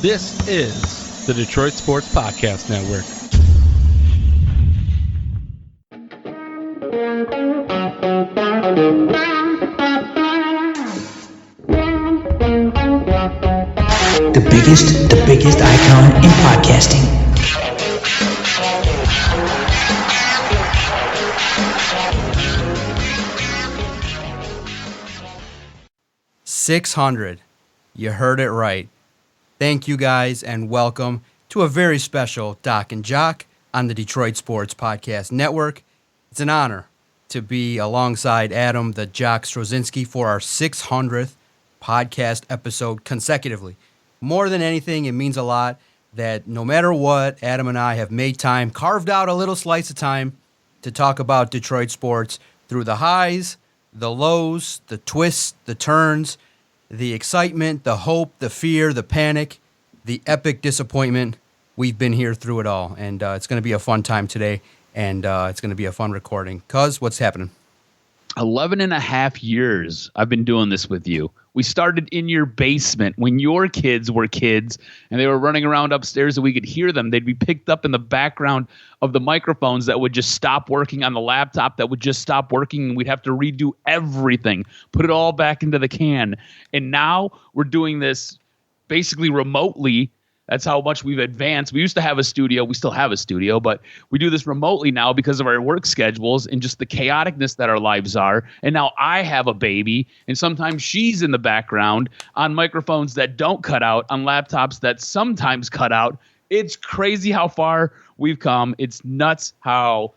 This is the Detroit Sports Podcast Network. The biggest icon in podcasting. $600. You heard it right. Thank you guys and welcome to a very special Doc and Jock on the Detroit Sports Podcast Network. It's an honor to be alongside Adam, the Jock Strozinski, for our 600th podcast episode consecutively. More than anything, it means a lot that no matter what, Adam and I have made time, carved out a little slice of time to talk about Detroit sports through the highs, the lows, the twists, the turns, the excitement, the hope, the fear, the panic, the epic disappointment. We've been here through it all, and it's going to be a fun time today, and it's going to be a fun recording. Cuz, what's happening? 11 and a half years I've been doing this with you. We started in your basement when your kids were kids and they were running around upstairs and we could hear them. They'd be picked up in the background of the microphones that would just stop working on the laptop, that would just stop working, and we'd have to redo everything, put it all back into the can. And now we're doing this basically remotely. That's how much we've advanced. We used to have a studio. We still have a studio, but we do this remotely now because of our work schedules and just the chaoticness that our lives are. And now I have a baby, and sometimes she's in the background on microphones that don't cut out, on laptops that sometimes cut out. It's crazy how far we've come. It's nuts how,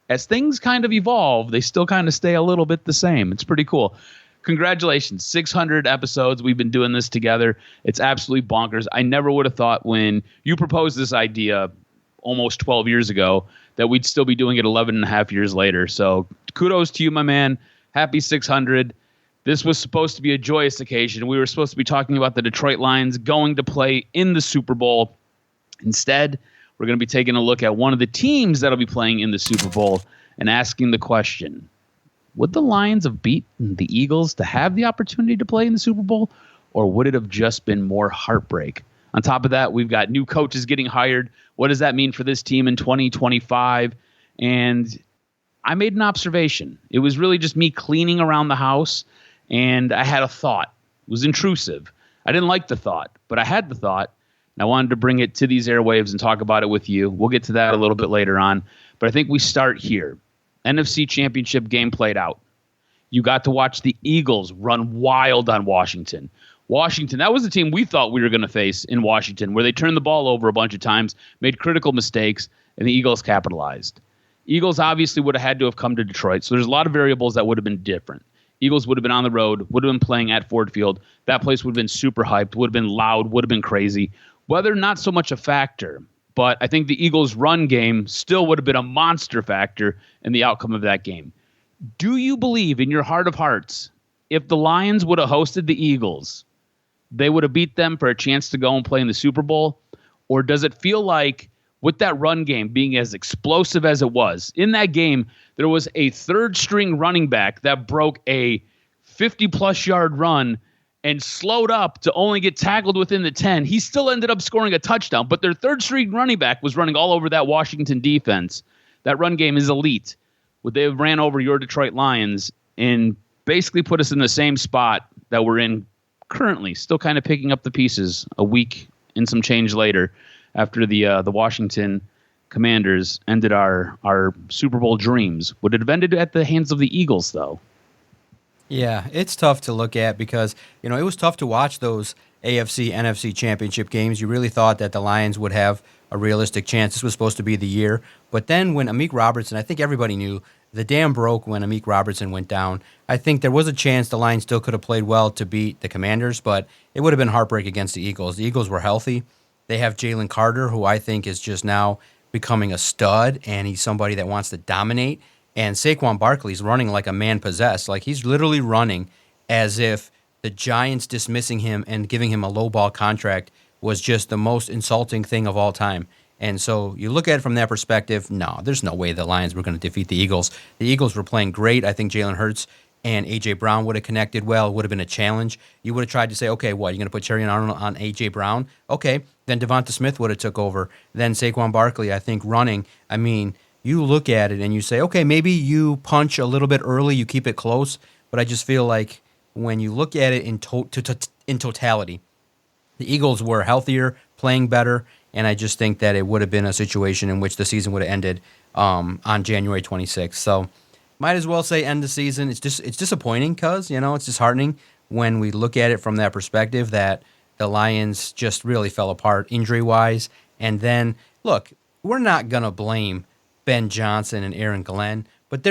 as things kind of evolve, they still kind of stay a little bit the same. It's pretty cool. Congratulations, 600 episodes. We've been doing this together. It's absolutely bonkers. I never would have thought when you proposed this idea almost 12 years ago that we'd still be doing it 11 and a half years later. So kudos to you, my man. Happy 600. This was supposed to be a joyous occasion. We were supposed to be talking about the Detroit Lions going to play in the Super Bowl. Instead, we're going to be taking a look at one of the teams that'll be playing in the Super Bowl and asking the question, would the Lions have beaten the Eagles to have the opportunity to play in the Super Bowl, or would it have just been more heartbreak? On top of that, we've got new coaches getting hired. What does that mean for this team in 2025? And I made an observation. It was really just me cleaning around the house, and I had a thought. It was intrusive. I didn't like the thought, but I had the thought, and I wanted to bring it to these airwaves and talk about it with you. We'll get to that a little bit later on, but I think we start here. NFC Championship game played out. You got to watch the Eagles run wild on Washington. Washington, that was the team we thought we were going to face in Washington, where they turned the ball over a bunch of times, made critical mistakes, and the Eagles capitalized. Eagles obviously would have had to have come to Detroit, so there's a lot of variables that would have been different. Eagles would have been on the road, would have been playing at Ford Field. That place would have been super hyped, would have been loud, would have been crazy. Weather, not so much a factor. But I think the Eagles' run game still would have been a monster factor in the outcome of that game. Do you believe in your heart of hearts, if the Lions would have hosted the Eagles, they would have beat them for a chance to go and play in the Super Bowl? Or does it feel like, with that run game being as explosive as it was, in that game, there was a third-string running back that broke a 50-plus yard run and slowed up to only get tackled within the 10. He still ended up scoring a touchdown, but their third-string running back was running all over that Washington defense. That run game is elite. Would they have ran over your Detroit Lions and basically put us in the same spot that we're in currently, still kind of picking up the pieces a week and some change later after the Washington Commanders ended our Super Bowl dreams? Would it have ended at the hands of the Eagles, though? Yeah, it's tough to look at because, it was tough to watch those AFC, NFC championship games. You really thought that the Lions would have a realistic chance. This was supposed to be the year. But then when Amik Robertson, I think everybody knew, the dam broke when Amik Robertson went down. I think there was a chance the Lions still could have played well to beat the Commanders, but it would have been heartbreak against the Eagles. The Eagles were healthy. They have Jalen Carter, who I think is just now becoming a stud, and he's somebody that wants to dominate. And Saquon Barkley's running like a man possessed. Like, he's literally running as if the Giants dismissing him and giving him a low ball contract was just the most insulting thing of all time. And so you look at it from that perspective, no, there's no way the Lions were going to defeat the Eagles. The Eagles were playing great. I think Jalen Hurts and A.J. Brown would have connected well. It would have been a challenge. You would have tried to say, okay, what, you're going to put Cherry Arnold on A.J. Brown? Okay, Then Devonta Smith would have took over. Then Saquon Barkley, I think, running. I mean, you look at it and you say, okay, maybe you punch a little bit early, you keep it close, but I just feel like when you look at it in totality, the Eagles were healthier, playing better, and I just think that it would have been a situation in which the season would have ended on January 26th. So might as well say end the season. It's disappointing because, it's disheartening when we look at it from that perspective that the Lions just really fell apart injury-wise. And then, look, we're not going to blame Ben Johnson and Aaron Glenn, but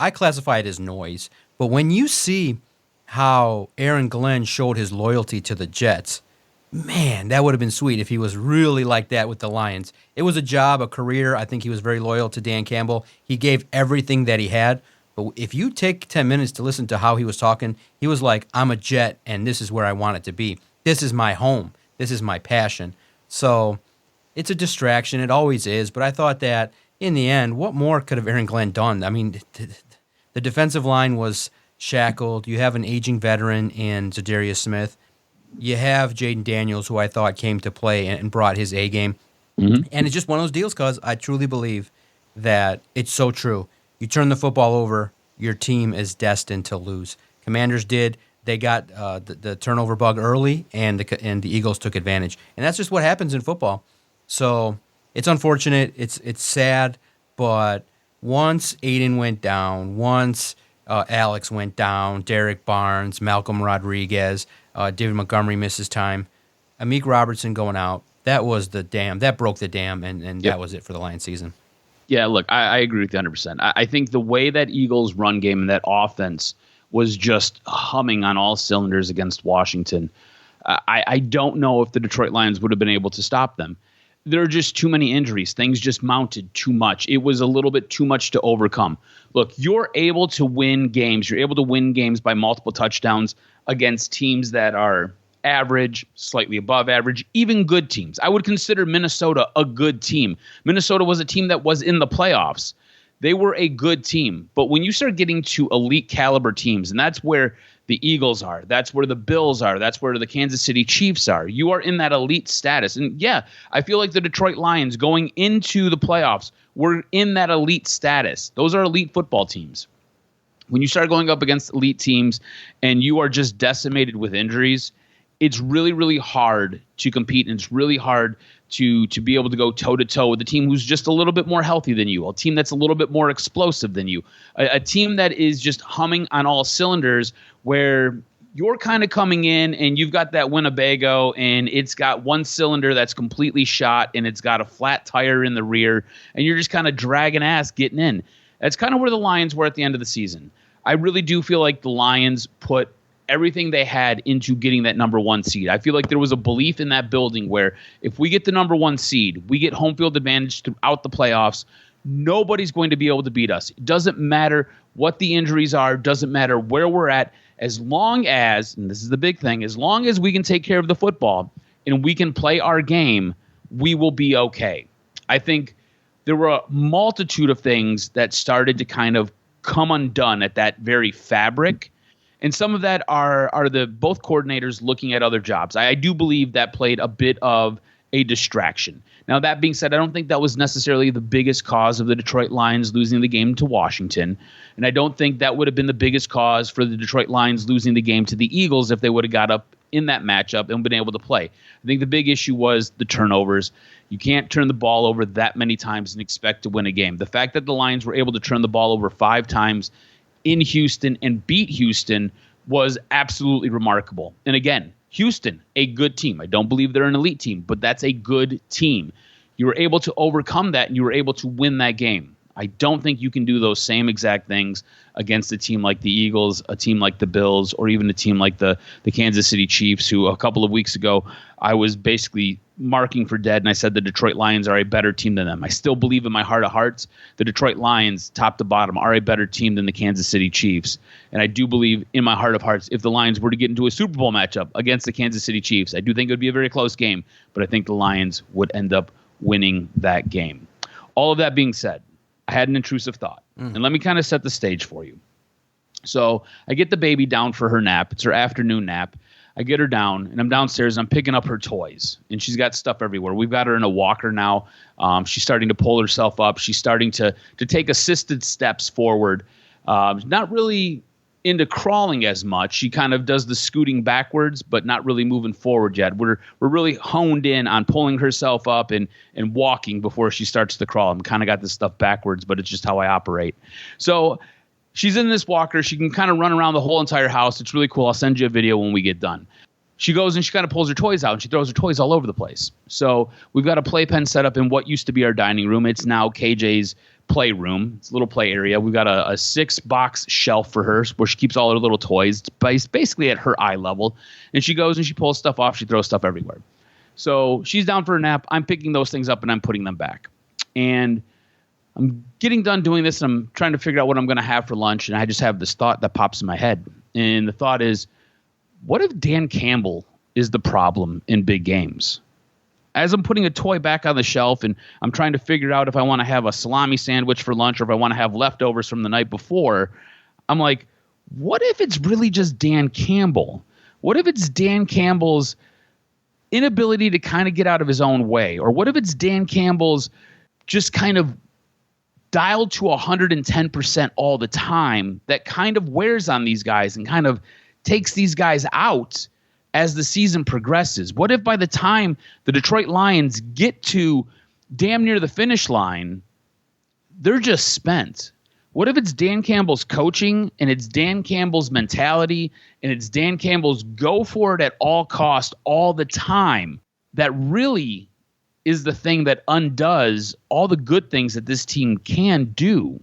I classify it as noise. But when you see how Aaron Glenn showed his loyalty to the Jets, man, that would have been sweet if he was really like that with the Lions. It was a job, a career. I think he was very loyal to Dan Campbell. He gave everything that he had. But if you take 10 minutes to listen to how he was talking, he was like, I'm a Jet, and this is where I want it to be. This is my home. This is my passion. So it's a distraction. It always is. But I thought that in the end, what more could have Aaron Glenn done? I mean, the defensive line was shackled. You have an aging veteran in Zadarius Smith. You have Jaden Daniels, who I thought came to play and brought his A game. Mm-hmm. And it's just one of those deals because I truly believe that it's so true. You turn the football over, your team is destined to lose. Commanders did. They got the turnover bug early, and the Eagles took advantage. And that's just what happens in football. So it's unfortunate. It's sad. But once Aiden went down, once Alex went down, Derek Barnes, Malcolm Rodriguez, David Montgomery misses time, Amik Robertson going out, that was the dam. That broke the dam, and that was it for the Lions season. Yeah, look, I agree with you 100%. I think the way that Eagles run game and that offense was just humming on all cylinders against Washington, I don't know if the Detroit Lions would have been able to stop them. There are just too many injuries. Things just mounted too much. It was a little bit too much to overcome. Look, you're able to win games. You're able to win games by multiple touchdowns against teams that are average, slightly above average, even good teams. I would consider Minnesota a good team. Minnesota was a team that was in the playoffs. They were a good team. But when you start getting to elite caliber teams, and that's where the Eagles are, that's where the Bills are, that's where the Kansas City Chiefs are, you are in that elite status. And yeah, I feel like the Detroit Lions going into the playoffs were in that elite status. Those are elite football teams. When you start going up against elite teams and you are just decimated with injuries, it's really, really hard to compete, and it's really hard to be able to go toe-to-toe with a team who's just a little bit more healthy than you, a team that's a little bit more explosive than you, a team that is just humming on all cylinders where you're kind of coming in and you've got that Winnebago and it's got one cylinder that's completely shot and it's got a flat tire in the rear and you're just kind of dragging ass getting in. That's kind of where the Lions were at the end of the season. I really do feel like the Lions put everything they had into getting that number one seed. I feel like there was a belief in that building where if we get the number one seed, we get home field advantage throughout the playoffs, nobody's going to be able to beat us. It doesn't matter what the injuries are, doesn't matter where we're at, as long as, and this is the big thing, as long as we can take care of the football and we can play our game, we will be okay. I think there were a multitude of things that started to kind of come undone at that very fabric. And some of that are the both coordinators looking at other jobs. I do believe that played a bit of a distraction. Now, that being said, I don't think that was necessarily the biggest cause of the Detroit Lions losing the game to Washington. And I don't think that would have been the biggest cause for the Detroit Lions losing the game to the Eagles if they would have got up in that matchup and been able to play. I think the big issue was the turnovers. You can't turn the ball over that many times and expect to win a game. The fact that the Lions were able to turn the ball over 5 times in Houston and beat Houston was absolutely remarkable. And again, Houston, a good team. I don't believe they're an elite team, but that's a good team. You were able to overcome that and you were able to win that game. I don't think you can do those same exact things against a team like the Eagles, a team like the Bills, or even a team like the Kansas City Chiefs, who a couple of weeks ago I was basically marking for dead, and I said the Detroit Lions are a better team than them. I still believe in my heart of hearts the Detroit Lions, top to bottom, are a better team than the Kansas City Chiefs. And I do believe in my heart of hearts if the Lions were to get into a Super Bowl matchup against the Kansas City Chiefs, I do think it would be a very close game, but I think the Lions would end up winning that game. All of that being said, I had an intrusive thought, and let me kind of set the stage for you. So I get the baby down for her nap. It's her afternoon nap. I get her down, and I'm downstairs, and I'm picking up her toys, and she's got stuff everywhere. We've got her in a walker now. She's starting to pull herself up. She's starting to take assisted steps forward. Not really into crawling as much. She kind of does the scooting backwards, but not really moving forward yet. We're really honed in on pulling herself up and walking before she starts to crawl. I'm kind of got this stuff backwards, but it's just how I operate. So she's in this walker. She can kind of run around the whole entire house. It's really cool. I'll send you a video when we get done. She goes and she kind of pulls her toys out, and she throws her toys all over the place. So we've got a playpen set up in what used to be our dining room. It's now KJ's playroom. It's a little play area. We've got a 6-box shelf for her where she keeps all her little toys. It's basically at her eye level. And she goes and she pulls stuff off. She throws stuff everywhere. So she's down for a nap. I'm picking those things up and I'm putting them back. And I'm getting done doing this, and I'm trying to figure out what I'm going to have for lunch. And I just have this thought that pops in my head. And the thought is, what if Dan Campbell is the problem in big games? As I'm putting a toy back on the shelf and I'm trying to figure out if I want to have a salami sandwich for lunch or if I want to have leftovers from the night before, I'm like, what if it's really just Dan Campbell? What if it's Dan Campbell's inability to kind of get out of his own way? Or what if it's Dan Campbell's just kind of dialed to 110% all the time that kind of wears on these guys and kind of takes these guys out as the season progresses? What if by the time the Detroit Lions get to damn near the finish line, they're just spent? What if it's Dan Campbell's coaching and it's Dan Campbell's mentality and it's Dan Campbell's go for it at all cost all the time that really is the thing that undoes all the good things that this team can do?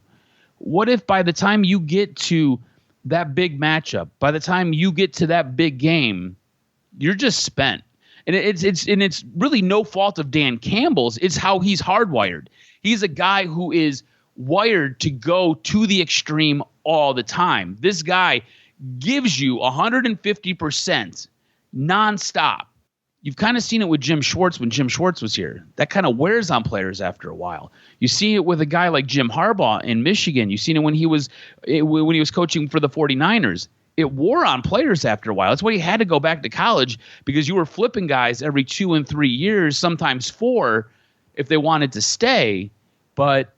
What if by the time you get to that big matchup, by the time you get to that big game, you're just spent? And it's really no fault of Dan Campbell's. It's how he's hardwired. He's a guy who is wired to go to the extreme all the time. This guy gives you 150% nonstop. You've kind of seen it with Jim Schwartz when Jim Schwartz was here. That kind of wears on players after a while. You see it with a guy like Jim Harbaugh in Michigan. You've seen it when he was coaching for the 49ers. It wore on players after a while. That's why he had to go back to college, because you were flipping guys every 2 and 3 years, sometimes 4, if they wanted to stay. But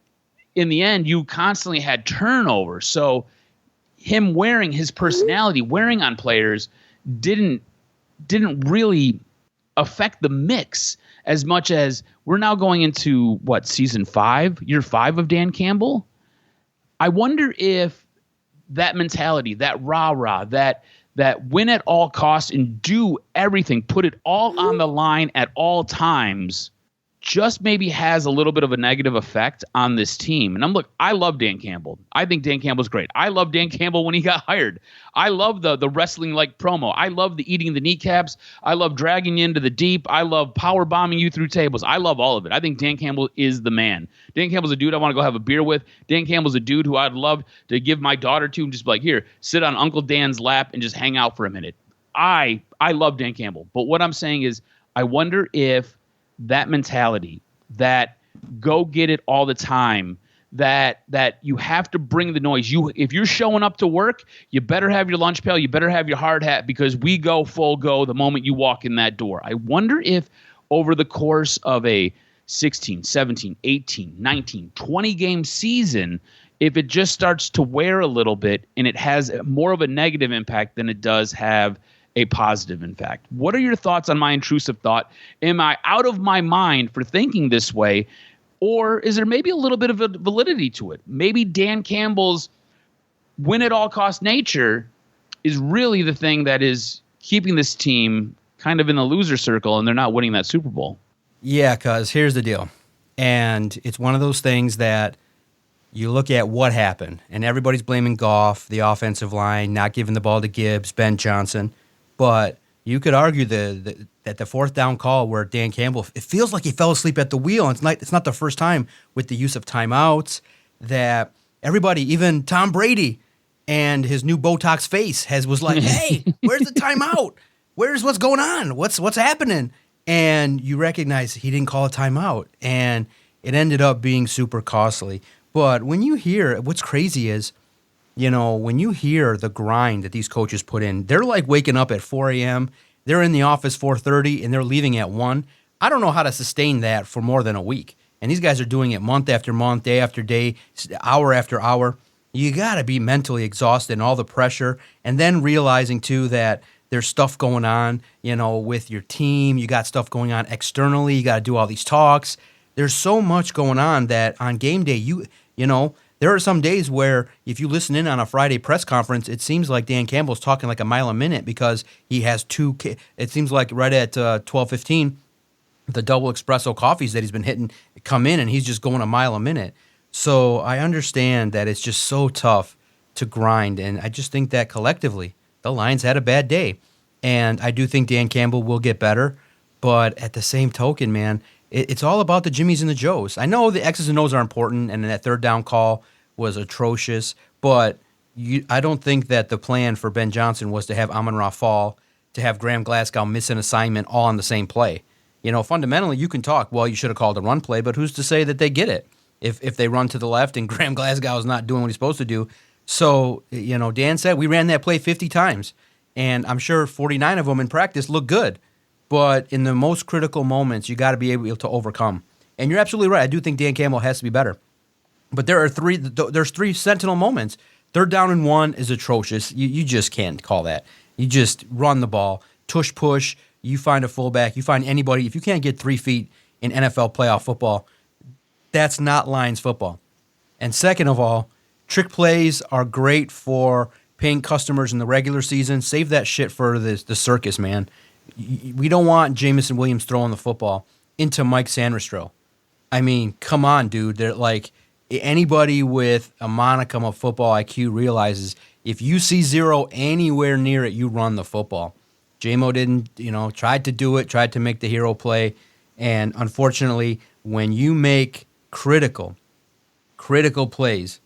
in the end, you constantly had turnover. So him wearing his personality, wearing on players, didn't really affect the mix as much as we're now going into, season 5, year 5 of Dan Campbell. I wonder if that mentality, that rah-rah, that win at all costs and do everything, put it all on the line at all times, just maybe has a little bit of a negative effect on this team. And I love Dan Campbell. I think Dan Campbell's great. I love Dan Campbell when he got hired. I love the wrestling-like promo. I love the eating the kneecaps. I love dragging you into the deep. I love power bombing you through tables. I love all of it. I think Dan Campbell is the man. Dan Campbell's a dude I want to go have a beer with. Dan Campbell's a dude who I'd love to give my daughter to and just be like, here, sit on Uncle Dan's lap and just hang out for a minute. I love Dan Campbell. But what I'm saying is, I wonder if that mentality, that go get it all the time, that you have to bring the noise. If you're showing up to work, you better have your lunch pail, you better have your hard hat, because we go full go the moment you walk in that door. I wonder if over the course of a 16, 17, 18, 19, 20 game season, if it just starts to wear a little bit and it has more of a negative impact than it does have a positive impact. What are your thoughts on my intrusive thought? Am I out of my mind for thinking this way? Or is there maybe a little bit of a validity to it? Maybe Dan Campbell's win at all cost nature is really the thing that is keeping this team kind of in the loser circle, and they're not winning that Super Bowl. Yeah, because here's the deal. And it's one of those things that you look at what happened, and everybody's blaming Goff, the offensive line, not giving the ball to Gibbs, Ben Johnson. But you could argue that the fourth down call where Dan Campbell, it feels like he fell asleep at the wheel. And it's not the first time with the use of timeouts that everybody, even Tom Brady and his new Botox face was like, hey, where's the timeout? What's going on? What's happening? And you recognize he didn't call a timeout. And it ended up being super costly. But when you hear, what's crazy is, when you hear the grind that these coaches put in, they're like waking up at 4 a.m. they're in the office 4:30 and they're leaving at 1. I don't know how to sustain that for more than a week. And these guys are doing it month after month, day after day, hour after hour. You got to be mentally exhausted and all the pressure. And then realizing, too, that there's stuff going on, with your team. You got stuff going on externally. You got to do all these talks. There's so much going on that on game day, there are some days where if you listen in on a Friday press conference, it seems like Dan Campbell's talking like a mile a minute because he has it seems like right at 12:15, the double espresso coffees that he's been hitting come in, and he's just going a mile a minute. So I understand that it's just so tough to grind, and I just think that collectively the Lions had a bad day. And I do think Dan Campbell will get better, but at the same token, man, it's all about the Jimmies and the Joes. I know the X's and O's are important, and that third down call was atrocious, but I don't think that the plan for Ben Johnson was to have Amon-Ra fall, to have Graham Glasgow miss an assignment all on the same play. Fundamentally, you can talk, well, you should have called a run play, but who's to say that they get it if they run to the left and Graham Glasgow is not doing what he's supposed to do? So, Dan said we ran that play 50 times, and I'm sure 49 of them in practice look good. But in the most critical moments, you got to be able to overcome. And you're absolutely right. I do think Dan Campbell has to be better. But there's three sentinel moments. Third down and 1 is atrocious. You just can't call that. You just run the ball, tush push. You find a fullback. You find anybody. If you can't get 3 feet in NFL playoff football, that's not Lions football. And second of all, trick plays are great for paying customers in the regular season. Save that shit for the circus, man. We don't want Jamison Williams throwing the football into Mike Sanrestro. I mean, come on, dude. They're like, anybody with a monicum of football IQ realizes if you see 0 anywhere near it, you run the football. J-Mo didn't, tried to do it, tried to make the hero play. And unfortunately, when you make critical plays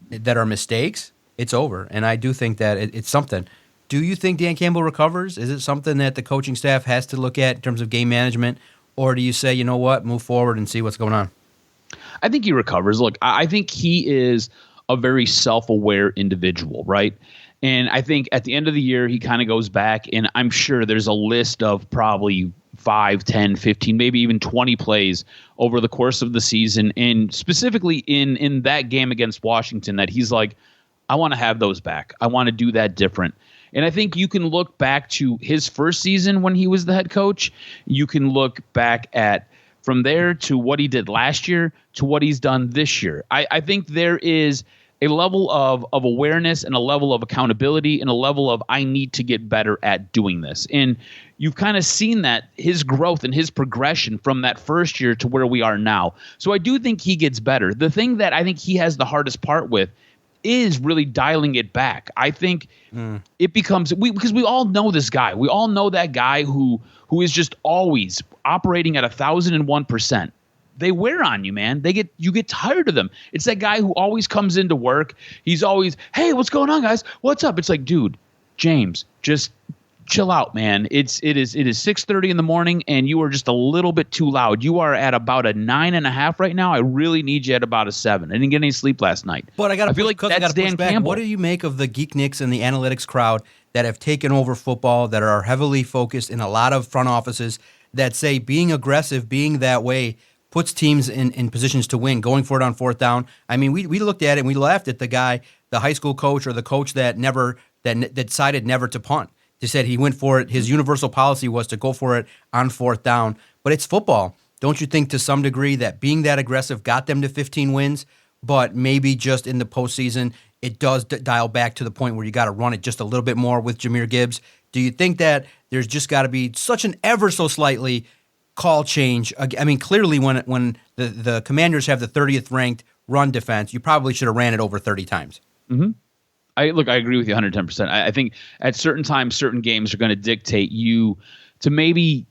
that are mistakes, it's over. And I do think that it's something. Do you think Dan Campbell recovers? Is it something that the coaching staff has to look at in terms of game management? Or do you say, you know what, move forward and see what's going on? I think he recovers. Look, I think he is a very self-aware individual, right? And I think at the end of the year, he kind of goes back, and I'm sure there's a list of probably 5, 10, 15, maybe even 20 plays over the course of the season, and specifically in that game against Washington that he's like, I want to have those back. I want to do that different. And I think you can look back to his first season when he was the head coach. You can look back at from there to what he did last year to what he's done this year. I think there is a level of awareness and a level of accountability and a level of I need to get better at doing this. And you've kind of seen that his growth and his progression from that first year to where we are now. So I do think he gets better. The thing that I think he has the hardest part with is really dialing it back. I think it becomes because we all know this guy. We all know that guy who is just always operating at 1,001%. They wear on you, man. You get tired of them. It's that guy who always comes into work. He's always, hey, what's going on, guys? What's up? It's like, dude, James, just chill out, man. It is 6:30 in the morning, and you are just a little bit too loud. You are at about a 9.5 right now. I really need you at about a 7. I didn't get any sleep last night. But I feel like that's Dan Campbell. What do you make of the geekniks and the analytics crowd that have taken over football, that are heavily focused in a lot of front offices that say being aggressive, being that way, puts teams in positions to win, going for it on fourth down? I mean, we looked at it and we laughed at the guy, the high school coach or the coach that decided never to punt. He said he went for it. His universal policy was to go for it on fourth down. But it's football. Don't you think to some degree that being that aggressive got them to 15 wins, but maybe just in the postseason it does dial back to the point where you got to run it just a little bit more with Jahmyr Gibbs? Do you think that there's just got to be such an ever so slightly call change? I mean, clearly when the Commanders have the 30th ranked run defense, you probably should have ran it over 30 times. Mm-hmm. I agree with you 110%. I think at certain times, certain games are going to dictate you to maybe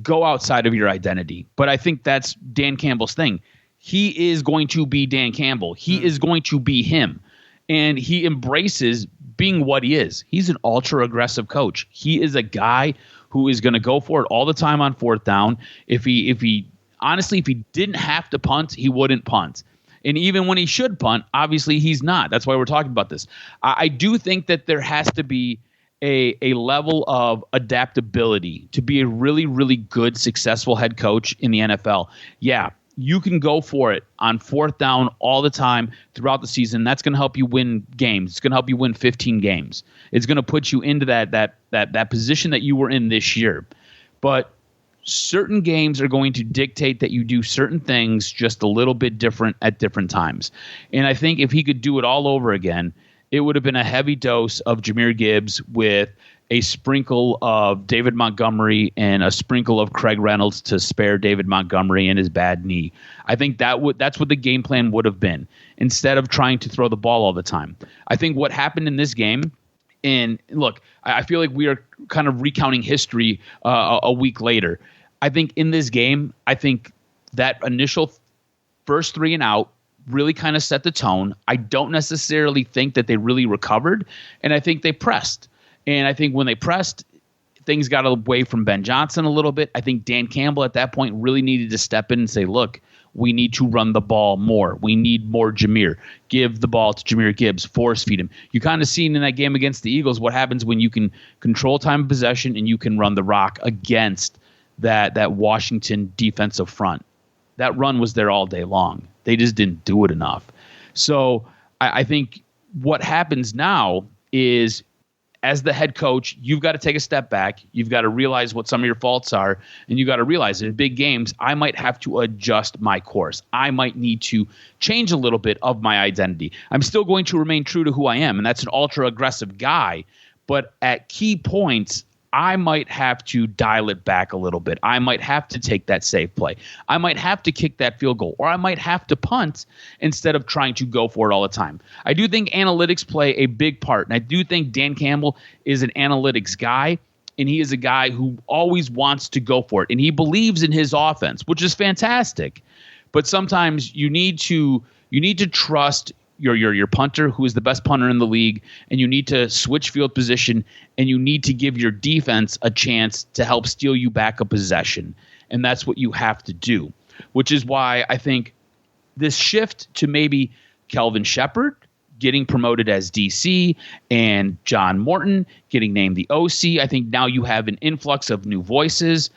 go outside of your identity. But I think that's Dan Campbell's thing. He is going to be Dan Campbell. He is going to be him. And he embraces being what he is. He's an ultra-aggressive coach. He is a guy who is going to go for it all the time on fourth down. If he didn't have to punt, he wouldn't punt. And even when he should punt, obviously he's not. That's why we're talking about this. I do think that there has to be a level of adaptability to be a really, really good, successful head coach in the NFL. Yeah, you can go for it on fourth down all the time throughout the season. That's going to help you win games. It's going to help you win 15 games. It's going to put you into that position that you were in this year. But certain games are going to dictate that you do certain things just a little bit different at different times. And I think if he could do it all over again, it would have been a heavy dose of Jahmyr Gibbs with a sprinkle of David Montgomery and a sprinkle of Craig Reynolds to spare David Montgomery and his bad knee. I think that's what the game plan would have been, instead of trying to throw the ball all the time. I think what happened in this game, and look, I feel like we are kind of recounting history a week later. I think in this game, I think that initial first 3 and out really kind of set the tone. I don't necessarily think that they really recovered, and I think they pressed. And I think when they pressed, things got away from Ben Johnson a little bit. I think Dan Campbell at that point really needed to step in and say, look, we need to run the ball more. We need more Jahmyr. Give the ball to Jahmyr Gibbs. Force feed him. You kind of seen in that game against the Eagles what happens when you can control time of possession and you can run the rock against that Washington defensive front. That run was there all day long. They just didn't do it enough. So I think what happens now is, as the head coach, you've got to take a step back. You've got to realize what some of your faults are, and you've got to realize in big games, I might have to adjust my course. I might need to change a little bit of my identity. I'm still going to remain true to who I am, and that's an ultra-aggressive guy. But at key points, I might have to dial it back a little bit. I might have to take that safe play. I might have to kick that field goal, or I might have to punt instead of trying to go for it all the time. I do think analytics play a big part, and I do think Dan Campbell is an analytics guy, and he is a guy who always wants to go for it, and he believes in his offense, which is fantastic. But sometimes you need to trust your punter, who is the best punter in the league, and you need to switch field position, and you need to give your defense a chance to help steal you back a possession. And that's what you have to do, which is why I think this shift to maybe Kelvin Sheppard getting promoted as DC and John Morton getting named the OC, I think now you have an influx of new voices.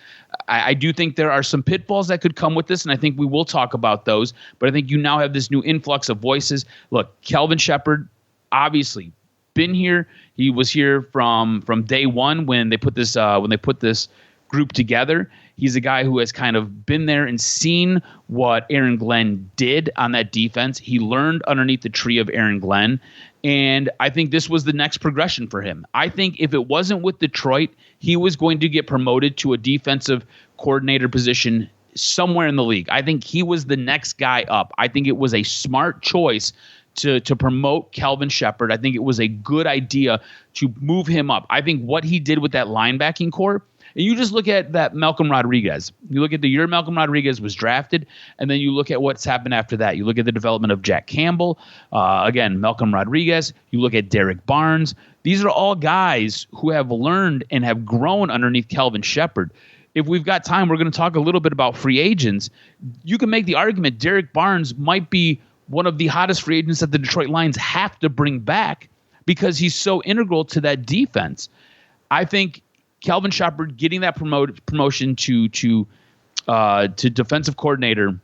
I do think there are some pitfalls that could come with this, and I think we will talk about those. But I think you now have this new influx of voices. Look, Kelvin Sheppard, obviously been here. He was here from day one when they put this group together. He's a guy who has kind of been there and seen what Aaron Glenn did on that defense. He learned underneath the tree of Aaron Glenn, and I think this was the next progression for him. I think if it wasn't with Detroit, he was going to get promoted to a defensive coordinator position somewhere in the league. I think he was the next guy up. I think it was a smart choice to promote Kelvin Sheppard. I think it was a good idea to move him up. I think what he did with that linebacking core, and you just look at that Malcolm Rodriguez. You look at the year Malcolm Rodriguez was drafted, and then you look at what's happened after that. You look at the development of Jack Campbell, again, Malcolm Rodriguez. You look at Derek Barnes. These are all guys who have learned and have grown underneath Kelvin Sheppard. If we've got time, we're going to talk a little bit about free agents. You can make the argument Derek Barnes might be one of the hottest free agents that the Detroit Lions have to bring back because he's so integral to that defense. I think Kelvin Sheppard getting that promotion to defensive coordinator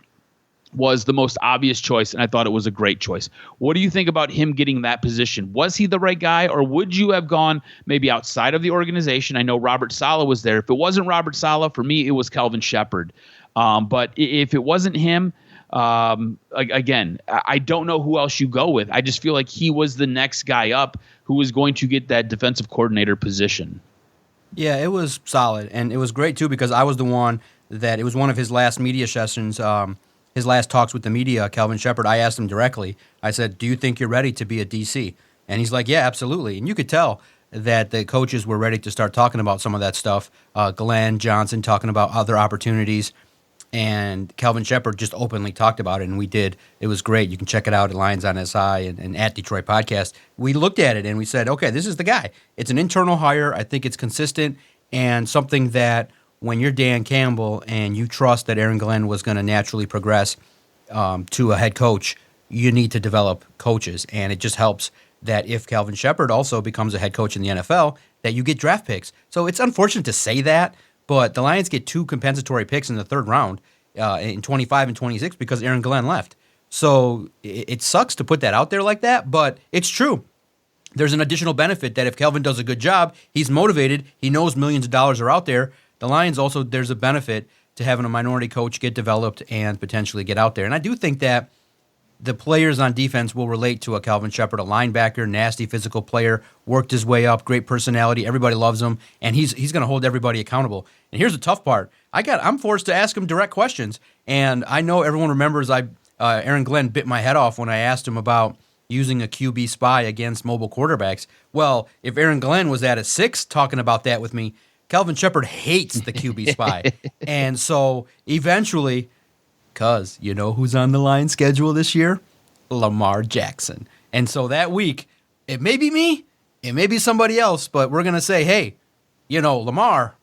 was the most obvious choice, and I thought it was a great choice. What do you think about him getting that position? Was he the right guy, or would you have gone maybe outside of the organization? I know Robert Saleh was there. If it wasn't Robert Saleh, for me, it was Kelvin Sheppard. But if it wasn't him, again, I don't know who else you go with. I just feel like he was the next guy up who was going to get that defensive coordinator position. Yeah, it was solid, and it was great, too, because I was the one that it was one of his last media sessions, his last talks with the media, Kelvin Sheppard. I asked him directly. I said, do you think you're ready to be a DC? And he's like, yeah, absolutely. And you could tell that the coaches were ready to start talking about some of that stuff. Glenn Johnson talking about other opportunities, and Kelvin Sheppard just openly talked about it, and we did. It was great. You can check it out at Lions on SI and at Detroit Podcast. We looked at it, and we said, okay, this is the guy. It's an internal hire. I think it's consistent and something that when you're Dan Campbell and you trust that Aaron Glenn was going to naturally progress to a head coach, you need to develop coaches, and it just helps that if Kelvin Sheppard also becomes a head coach in the NFL, that you get draft picks. So it's unfortunate to say that, but the Lions get 2 compensatory picks in the 3rd round in 25 and 26 because Aaron Glenn left. So it sucks to put that out there like that, but it's true. There's an additional benefit that if Kelvin does a good job, he's motivated, he knows millions of dollars are out there. The Lions also, there's a benefit to having a minority coach get developed and potentially get out there. And I do think that the players on defense will relate to a Kelvin Sheppard, a linebacker, nasty physical player, worked his way up, great personality, everybody loves him, and he's going to hold everybody accountable. And here's the tough part. I'm forced to ask him direct questions, and I know everyone remembers Aaron Glenn bit my head off when I asked him about using a QB spy against mobile quarterbacks. Well, if Aaron Glenn was at a 6 talking about that with me, Kelvin Sheppard hates the QB spy. And so eventually, because you know who's on the Lions schedule this year? Lamar Jackson. And so that week, it may be me, it may be somebody else, but we're going to say, hey, Lamar,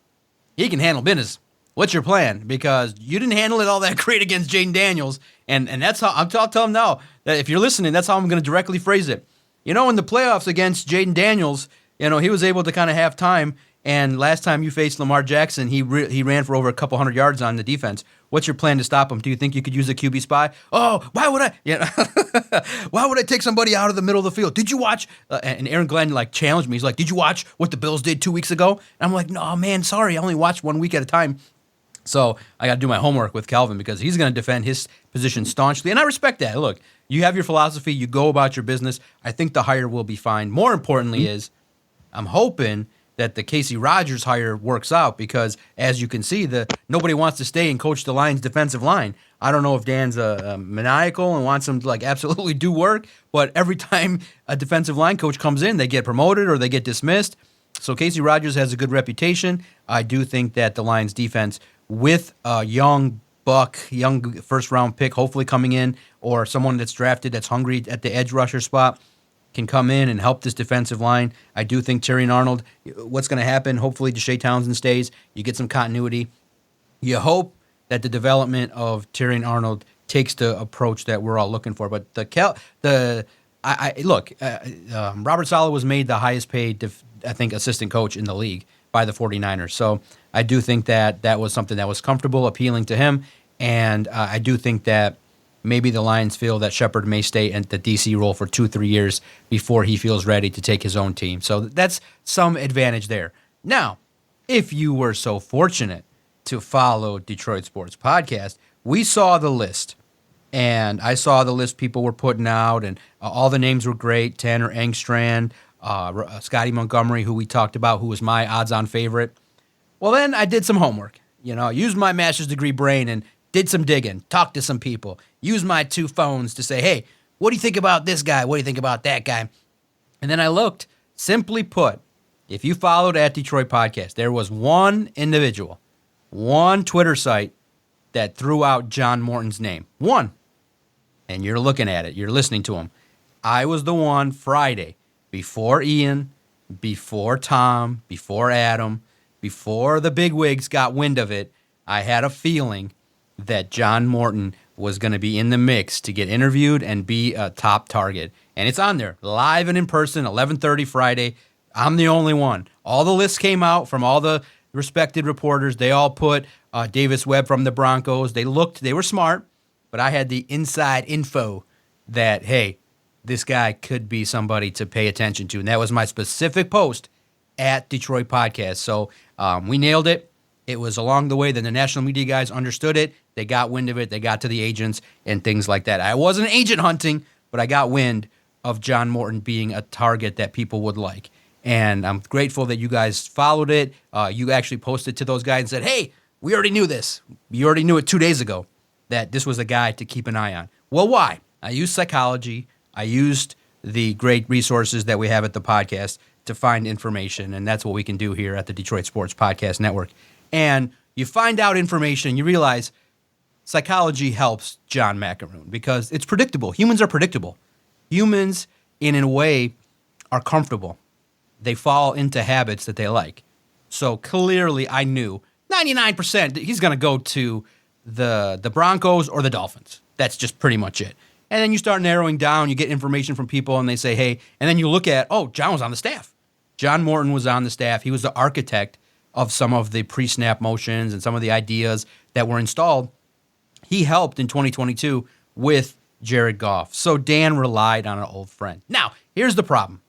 he can handle business. What's your plan? Because you didn't handle it all that great against Jaden Daniels. And that's how I'll tell him now that if you're listening, that's how I'm going to directly phrase it. In the playoffs against Jaden Daniels, he was able to kind of have time. And last time you faced Lamar Jackson, he ran for over a couple hundred yards on the defense. What's your plan to stop him? Do you think you could use a QB spy? Oh, why would I? Why would I take somebody out of the middle of the field? Did you watch? And Aaron Glenn challenged me. He's like, did you watch what the Bills did 2 weeks ago? And I'm like, no, man, sorry. I only watched 1 week at a time. So I got to do my homework with Kelvin because he's going to defend his position staunchly. And I respect that. Look, you have your philosophy. You go about your business. I think the hire will be fine. More importantly is I'm hoping that the Casey Rogers hire works out because, as you can see, nobody wants to stay and coach the Lions' defensive line. I don't know if Dan's maniacal and wants them to absolutely do work, but every time a defensive line coach comes in, they get promoted or they get dismissed. So Casey Rogers has a good reputation. I do think that the Lions' defense, with a young first-round pick hopefully coming in, or someone that's drafted that's hungry at the edge rusher spot, can come in and help this defensive line. I do think Terrion Arnold, what's going to happen, hopefully Deshae Townsend stays. You get some continuity. You hope that the development of Terrion Arnold takes the approach that we're all looking for. But Robert Saleh was made the highest paid, assistant coach in the league by the 49ers. So I do think that was something that was comfortable, appealing to him. And I do think that maybe the Lions feel that Sheppard may stay in the DC role for 2-3 years before he feels ready to take his own team. So that's some advantage there. Now, if you were so fortunate to follow Detroit Sports Podcast, we saw the list. And I saw the list people were putting out, and all the names were great. Tanner Engstrand, Scotty Montgomery, who we talked about, who was my odds-on favorite. Well, then I did some homework. Used my master's degree brain and did some digging, talked to some people, used my 2 phones to say, hey, what do you think about this guy? What do you think about that guy? And then I looked. Simply put, if you followed at Detroit Podcast, there was one individual, one Twitter site that threw out John Morton's name. One. And you're looking at it. You're listening to him. I was the one Friday, before Ian, before Tom, before Adam, before the bigwigs got wind of it, I had a feeling that John Morton was going to be in the mix to get interviewed and be a top target. And it's on there, live and in person, 11:30 Friday. I'm the only one. All the lists came out from all the respected reporters. They all put Davis Webb from the Broncos. They were smart, but I had the inside info that, hey, this guy could be somebody to pay attention to. And that was my specific post at Detroit Podcast. So we nailed it. It was along the way that the national media guys understood it. They got wind of it. They got to the agents and things like that. I wasn't agent hunting, but I got wind of John Morton being a target that people would like. And I'm grateful that you guys followed it. You actually posted to those guys and said, hey, we already knew this. You already knew it 2 days ago that this was a guy to keep an eye on. Well, why? I used psychology. I used the great resources that we have at the podcast to find information, and that's what we can do here at the Detroit Sports Podcast Network. And you find out information, you realize psychology helps John Macaroon because it's predictable. Humans are predictable. Humans, in a way, are comfortable. They fall into habits that they like. So clearly I knew 99% he's going to go to the Broncos or the Dolphins. That's just pretty much it. And then you start narrowing down, you get information from people, and they say, hey, and then you look at, oh, John was on the staff. John Morton was on the staff. He was the architect of some of the pre-snap motions and some of the ideas that were installed. He helped in 2022 with Jared Goff. So Dan relied on an old friend. Now, here's the problem.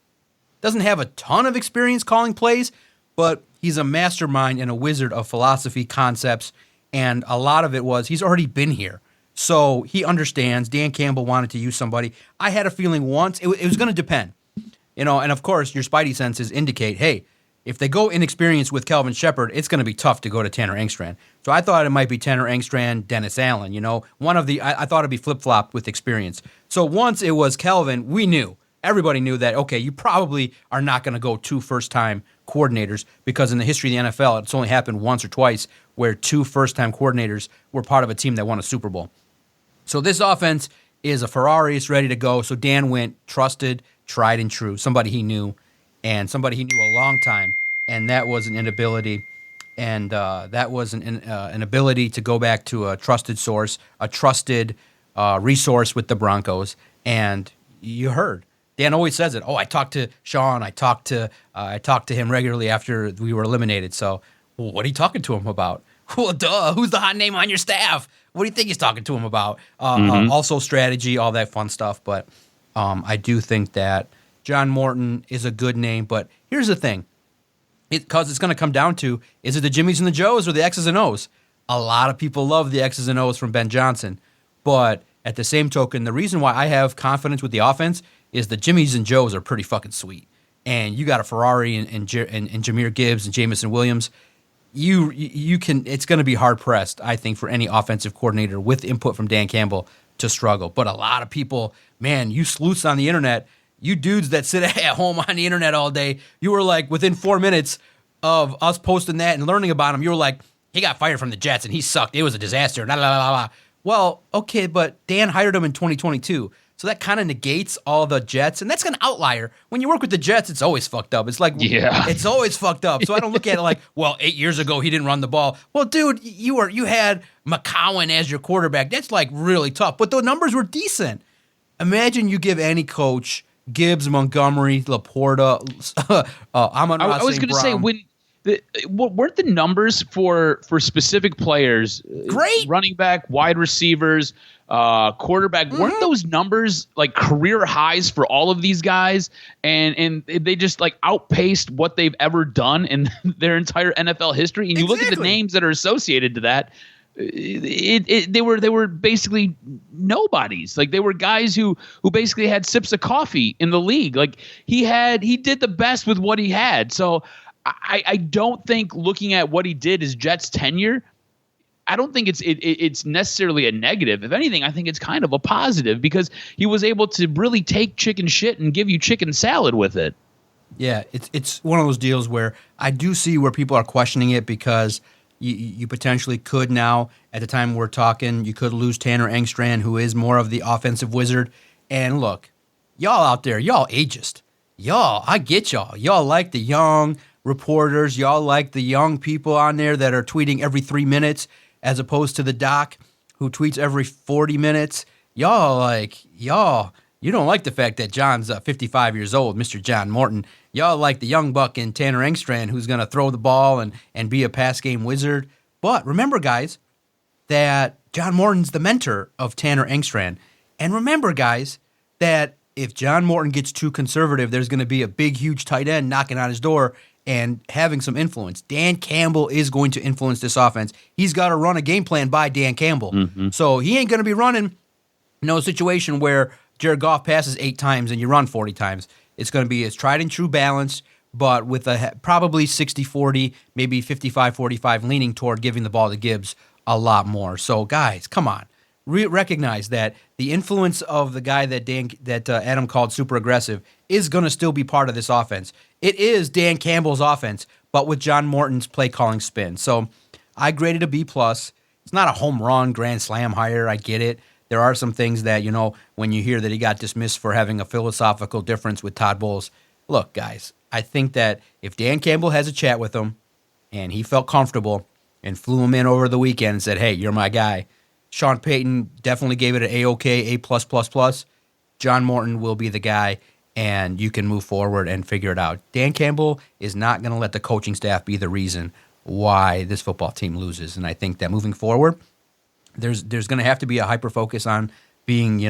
Doesn't have a ton of experience calling plays, but he's a mastermind and a wizard of philosophy, concepts, and a lot of it was he's already been here. So he understands. Dan Campbell wanted to use somebody. I had a feeling once, it was going to depend. And of course, your spidey senses indicate, hey, if they go inexperienced with Kelvin Sheppard, it's going to be tough to go to Tanner Engstrand. So I thought it might be Tanner Engstrand, Dennis Allen. One of the I thought it'd be flip-flopped with experience. So once it was Kelvin, we knew. Everybody knew that, okay, you probably are not going to go 2 first-time coordinators because in the history of the NFL, it's only happened once or twice where 2 first-time coordinators were part of a team that won a Super Bowl. So this offense is a Ferrari. It's ready to go. So Dan went trusted, tried and true, somebody he knew, and somebody he knew a long time, and that was an inability, and that was an ability to go back to a trusted source, a trusted resource with the Broncos, and you heard. Dan always says it. Oh, I talked to Sean. I talked to him regularly after we were eliminated. So, well, what are you talking to him about? Well, duh. Who's the hot name on your staff? What do you think he's talking to him about? Also strategy, all that fun stuff. But I do think that John Morton is a good name. But here's the thing. Because it's going to come down to, is it the Jimmies and the Joes or the X's and O's? A lot of people love the X's and O's from Ben Johnson. But at the same token, the reason why I have confidence with the offense is the Jimmies and Joes are pretty fucking sweet. And you got a Ferrari and Jahmyr Gibbs and Jamison Williams. You can. It's going to be hard pressed, I think, for any offensive coordinator with input from Dan Campbell to struggle. But a lot of people, man, you sleuths on the internet, you dudes that sit at home on the internet all day, you were like within 4 minutes of us posting that and learning about him, you were like, he got fired from the Jets and he sucked. It was a disaster. La, la, la, la. Well, okay, but Dan hired him in 2022. So that kind of negates all the Jets, and that's an outlier. When you work with the Jets, it's always fucked up. It's like, It's always fucked up. So I don't look at it like, well, 8 years ago he didn't run the ball. Well, dude, you had McCowan as your quarterback. That's like really tough, but the numbers were decent. Imagine you give any coach Gibbs, Montgomery, Laporta, Amon-Ra I was going to say weren't the numbers for specific players great? Running back, wide receivers, quarterback, weren't those numbers like career highs for all of these guys? And they just like outpaced what they've ever done in their entire NFL history. And you look at the names that are associated to that. They were basically nobodies. Like they were guys who basically had sips of coffee in the league. Like he did the best with what he had. So I don't think looking at what he did as Jets tenure, I don't think it's necessarily a negative. If anything, I think it's kind of a positive because he was able to really take chicken shit and give you chicken salad with it. Yeah, it's one of those deals where I do see where people are questioning it because you potentially could now, at the time we're talking, you could lose Tanner Engstrand, who is more of the offensive wizard. And look, y'all out there, y'all ageist. Y'all, I get y'all. Y'all like the young reporters. Y'all like the young people on there that are tweeting every 3 minutes as opposed to the Doc who tweets every 40 minutes. You don't like the fact that John's 55 years old, Mr. John Morton. Y'all like the young buck in Tanner Engstrand who's going to throw the ball and be a pass game wizard. But remember, guys, that John Morton's the mentor of Tanner Engstrand. And remember, guys, that if John Morton gets too conservative, there's going to be a big, huge tight end knocking on his door and having some influence. Dan Campbell is going to influence this offense. He's got to run a game plan by Dan Campbell. Mm-hmm. So he ain't going to be running no situation where Jared Goff passes 8 times and you run 40 times. It's going to be his tried and true balance, but with a probably 60-40, maybe 55-45 leaning toward giving the ball to Gibbs a lot more. So guys, come on. Recognize that the influence of the guy that Adam called super aggressive is going to still be part of this offense. It is Dan Campbell's offense, but with John Morton's play calling spin. So I graded a B+. It's not a home run, grand slam hire. I get it. There are some things that, when you hear that he got dismissed for having a philosophical difference with Todd Bowles. Look, guys, I think that if Dan Campbell has a chat with him and he felt comfortable and flew him in over the weekend and said, hey, you're my guy, Sean Payton definitely gave it an A-OK, A+++. John Morton will be the guy, and you can move forward and figure it out. Dan Campbell is not going to let the coaching staff be the reason why this football team loses. And I think that moving forward, there's going to have to be a hyper focus on being,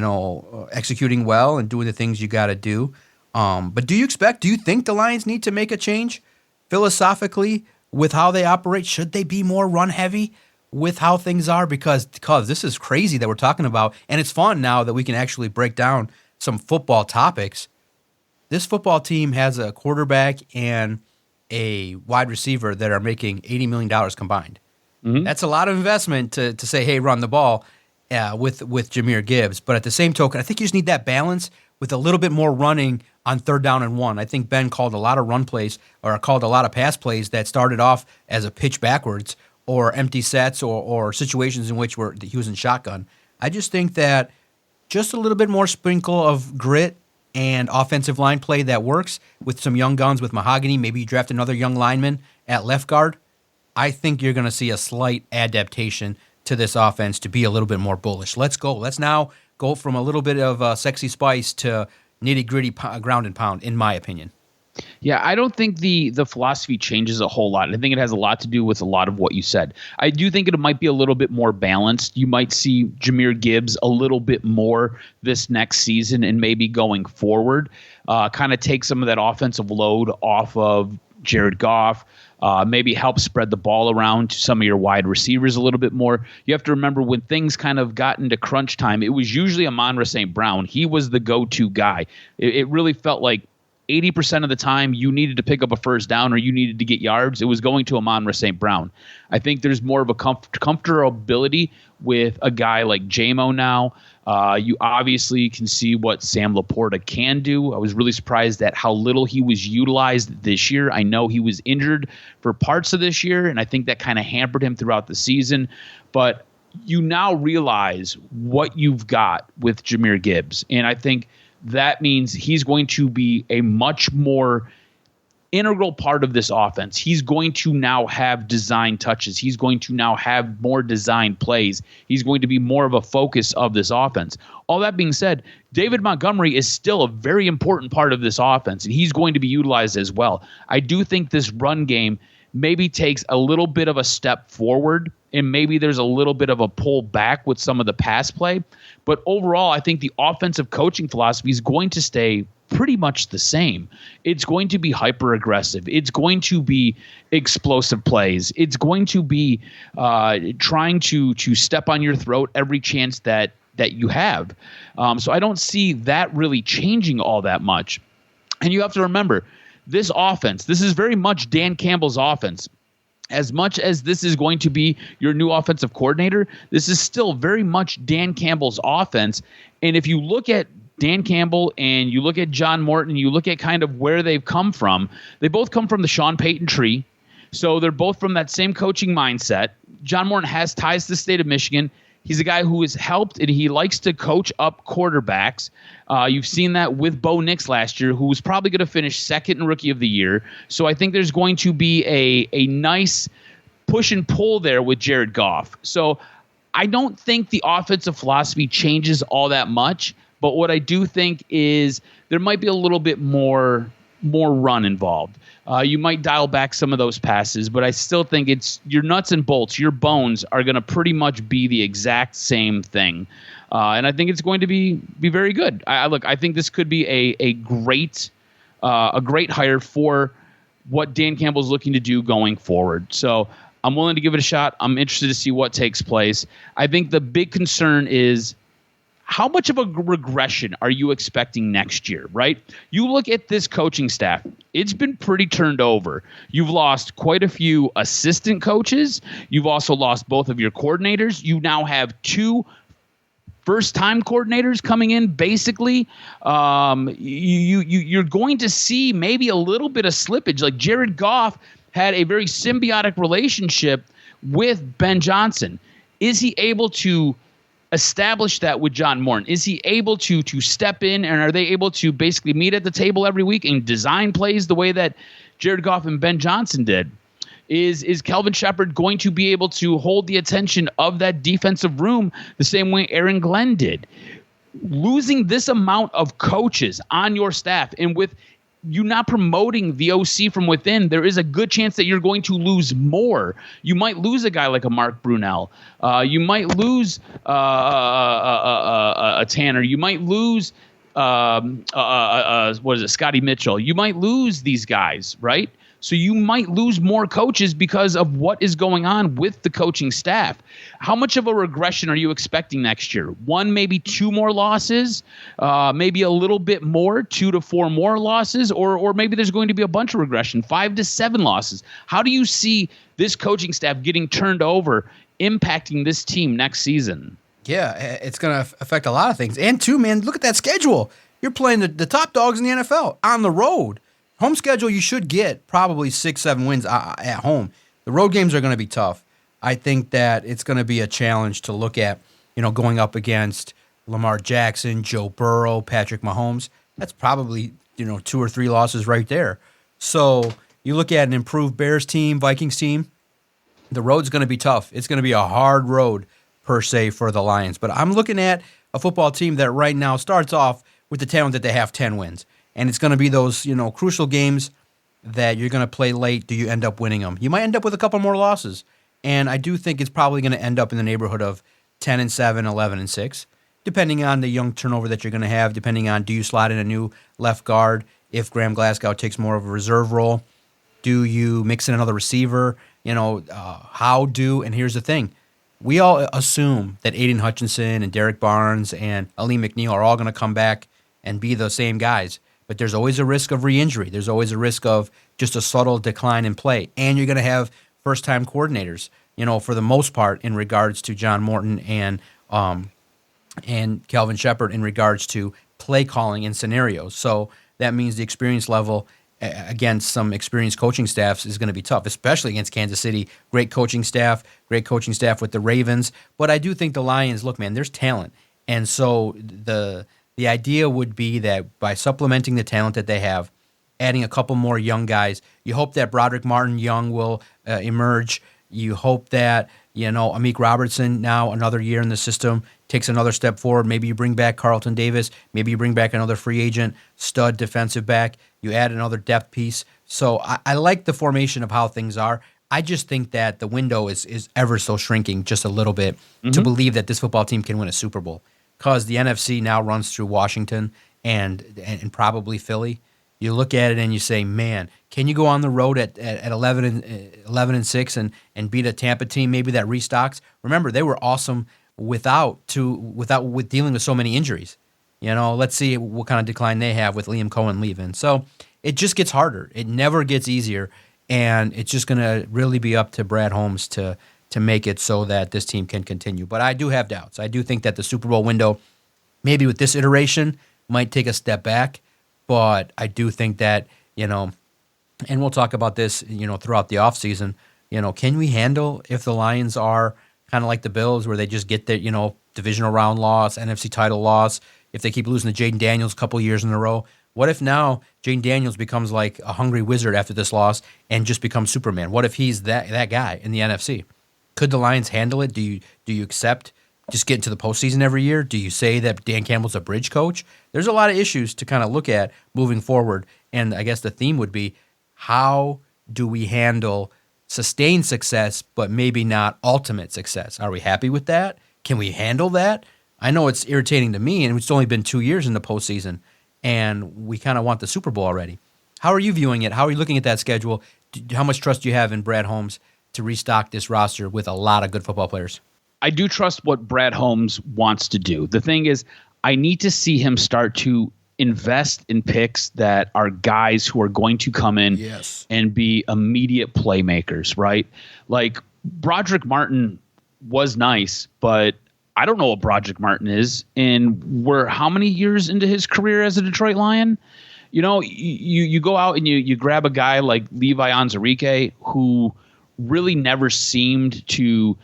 executing well and doing the things you got to do. But do you think the Lions need to make a change philosophically with how they operate? Should they be more run heavy with how things are? Because this is crazy that we're talking about, and it's fun now that we can actually break down some football topics. This football team has a quarterback and a wide receiver that are making $80 million combined. Mm-hmm. That's a lot of investment to say, hey, run the ball with Jahmyr Gibbs. But at the same token, I think you just need that balance with a little bit more running on 3rd down and 1. I think Ben called a lot of run plays or called a lot of pass plays that started off as a pitch backwards or empty sets or situations in which he was in shotgun. I just think that just a little bit more sprinkle of grit and offensive line play that works with some young guns with Mahogany. Maybe you draft another young lineman at left guard. I think you're going to see a slight adaptation to this offense to be a little bit more bullish. Let's go. Let's now go from a little bit of sexy spice to nitty-gritty ground and pound, in my opinion. Yeah, I don't think the philosophy changes a whole lot. I think it has a lot to do with a lot of what you said. I do think it might be a little bit more balanced. You might see Jahmyr Gibbs a little bit more this next season and maybe going forward, kind of take some of that offensive load off of Jared Goff, maybe help spread the ball around to some of your wide receivers a little bit more. You have to remember when things kind of got into crunch time, it was usually Amon-Ra St. Brown. He was the go-to guy. It really felt like 80% of the time you needed to pick up a first down or you needed to get yards, it was going to Amon-Ra St. Brown. I think there's more of a comfortability with a guy like J-Mo now. You obviously can see what Sam Laporta can do. I was really surprised at how little he was utilized this year. I know he was injured for parts of this year, and I think that kind of hampered him throughout the season. But you now realize what you've got with Jahmyr Gibbs, and I think that means he's going to be a much more integral part of this offense. He's going to now have design touches. He's going to now have more design plays. He's going to be more of a focus of this offense. All that being said, David Montgomery is still a very important part of this offense, and he's going to be utilized as well. I do think this run game maybe takes a little bit of a step forward, and maybe there's a little bit of a pull back with some of the pass play. But overall, I think the offensive coaching philosophy is going to stay pretty much the same. It's going to be hyper aggressive. It's going to be explosive plays. It's going to be trying to step on your throat every chance that you have. So I don't see that really changing all that much. And you have to remember, this offense, this is very much Dan Campbell's offense. As much as this is going to be your new offensive coordinator, this is still very much Dan Campbell's offense. And if you look at Dan Campbell and you look at John Morton, you look at kind of where they've come from, they both come from the Sean Payton tree. So they're both from that same coaching mindset. John Morton has ties to the state of Michigan. He's a guy who has helped, and he likes to coach up quarterbacks. You've seen that with Bo Nix last year, who was probably going to finish second in Rookie of the Year. So I think there's going to be a nice push and pull there with Jared Goff. So I don't think the offensive philosophy changes all that much, but what I do think is there might be a little bit more run involved. You might dial back some of those passes, but I still think it's your nuts and bolts, your bones are going to pretty much be the exact same thing. And I think it's going to be very good. I think this could be a great hire for what Dan Campbell's looking to do going forward. So I'm willing to give it a shot. I'm interested to see what takes place. I think the big concern is, how much of a regression are you expecting next year, right? You look at this coaching staff. It's been pretty turned over. You've lost quite a few assistant coaches. You've also lost both of your coordinators. You now have 2 first-time coordinators coming in, basically. You're going to see maybe a little bit of slippage. Like Jared Goff had a very symbiotic relationship with Ben Johnson. Is he able to establish that with John Morton? Is he able to step in, and are they able to basically meet at the table every week and design plays the way that Jared Goff and Ben Johnson did? Is Kelvin Sheppard going to be able to hold the attention of that defensive room the same way Aaron Glenn did? Losing this amount of coaches on your staff, and with you not promoting the OC from within, there is a good chance that you're going to lose more. You might lose a guy like a Mark Brunell. You might lose a Tanner. You might lose Scotty Mitchell. You might lose these guys, right? So you might lose more coaches because of what is going on with the coaching staff. How much of a regression are you expecting next year? 1, maybe 2 more losses, maybe a little bit more, 2 to 4 more losses, or maybe there's going to be a bunch of regression, 5 to 7 losses. How do you see this coaching staff getting turned over, impacting this team next season? Yeah, it's going to affect a lot of things. And too, man, look at that schedule. You're playing the top dogs in the NFL on the road. Home schedule, you should get probably 6-7 wins at home. The road games are going to be tough. I think that it's going to be a challenge to look at, going up against Lamar Jackson, Joe Burrow, Patrick Mahomes. That's probably, 2 or 3 losses right there. So you look at an improved Bears team, Vikings team, the road's going to be tough. It's going to be a hard road, per se, for the Lions. But I'm looking at a football team that right now starts off with the talent that they have 10 wins. And it's going to be those, crucial games that you're going to play late. Do you end up winning them? You might end up with a couple more losses. And I do think it's probably going to end up in the neighborhood of 10-7, 11-6, depending on the young turnover that you're going to have, depending on do you slot in a new left guard if Graham Glasgow takes more of a reserve role? Do you mix in another receiver? And here's the thing. We all assume that Aiden Hutchinson and Derek Barnes and Ali McNeil are all going to come back and be the same guys. But there's always a risk of re-injury. There's always a risk of just a subtle decline in play. And you're going to have first-time coordinators, for the most part in regards to John Morton and Kelvin Sheppard in regards to play calling in scenarios. So that means the experience level against some experienced coaching staffs is going to be tough, especially against Kansas City. Great coaching staff with the Ravens. But I do think the Lions, look, man, there's talent. And so the idea would be that by supplementing the talent that they have, adding a couple more young guys, you hope that Broderick Martin Young will emerge. You hope that, Amik Robertson, now another year in the system, takes another step forward. Maybe you bring back Carlton Davis. Maybe you bring back another free agent, stud defensive back. You add another depth piece. So I like the formation of how things are. I just think that the window is ever so shrinking just a little bit to believe that this football team can win a Super Bowl. Because the NFC now runs through Washington and probably Philly. You look at it and you say, man, can you go on the road at 11-6 and beat a Tampa team maybe that restocks? Remember, they were awesome with dealing with so many injuries. Let's see what kind of decline they have with Liam Cohen leaving. So it just gets harder. It never gets easier, and it's just going to really be up to Brad Holmes to make it so that this team can continue. But I do have doubts. I do think that the Super Bowl window, maybe with this iteration, might take a step back. But I do think that, and we'll talk about this, throughout the offseason, can we handle if the Lions are kind of like the Bills where they just get their, divisional round loss, NFC title loss, if they keep losing to Jaden Daniels a couple years in a row? What if now Jaden Daniels becomes like a hungry wizard after this loss and just becomes Superman? What if he's that guy in the NFC? Could the Lions handle it? Do you accept just getting to the postseason every year? Do you say that Dan Campbell's a bridge coach? There's a lot of issues to kind of look at moving forward, and I guess the theme would be, how do we handle sustained success but maybe not ultimate success? Are we happy with that? Can we handle that? I know it's irritating to me, and it's only been 2 years in the postseason, and we kind of want the Super Bowl already. How are you viewing it? How are you looking at that schedule? How much trust do you have in Brad Holmes to restock this roster with a lot of good football players? I do trust what Brad Holmes wants to do. The thing is, I need to see him start to invest in picks that are guys who are going to come in and be immediate playmakers, right? Like Broderick Martin was nice, but I don't know what Broderick Martin is. And we're how many years into his career as a Detroit Lion? You go out and you grab a guy like Levi Onwuzurike, who really never seemed to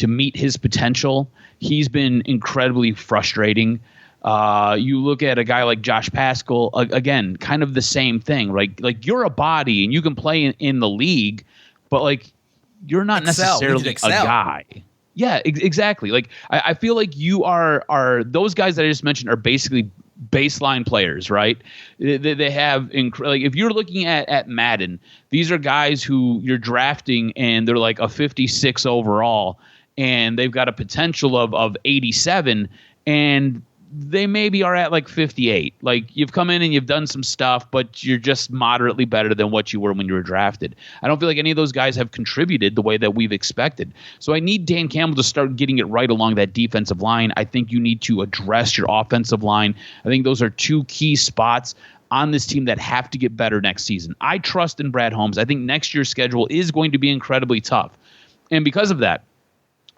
meet his potential. He's been incredibly frustrating. You look at a guy like Josh Paschal, again, kind of the same thing, right? Like you're a body and you can play in the league, but like you're not necessarily a guy. Yeah, exactly. Like I feel like you are those guys that I just mentioned are basically baseline players, right? They have like if you're looking at Madden, these are guys who you're drafting and they're like a 56 overall, and they've got a potential of 87, and they maybe are at like 58. Like you've come in and you've done some stuff, but you're just moderately better than what you were when you were drafted. I don't feel like any of those guys have contributed the way that we've expected. So I need Dan Campbell to start getting it right along that defensive line. I think you need to address your offensive line. I think those are two key spots on this team that have to get better next season. I trust in Brad Holmes. I think next year's schedule is going to be incredibly tough. And because of that,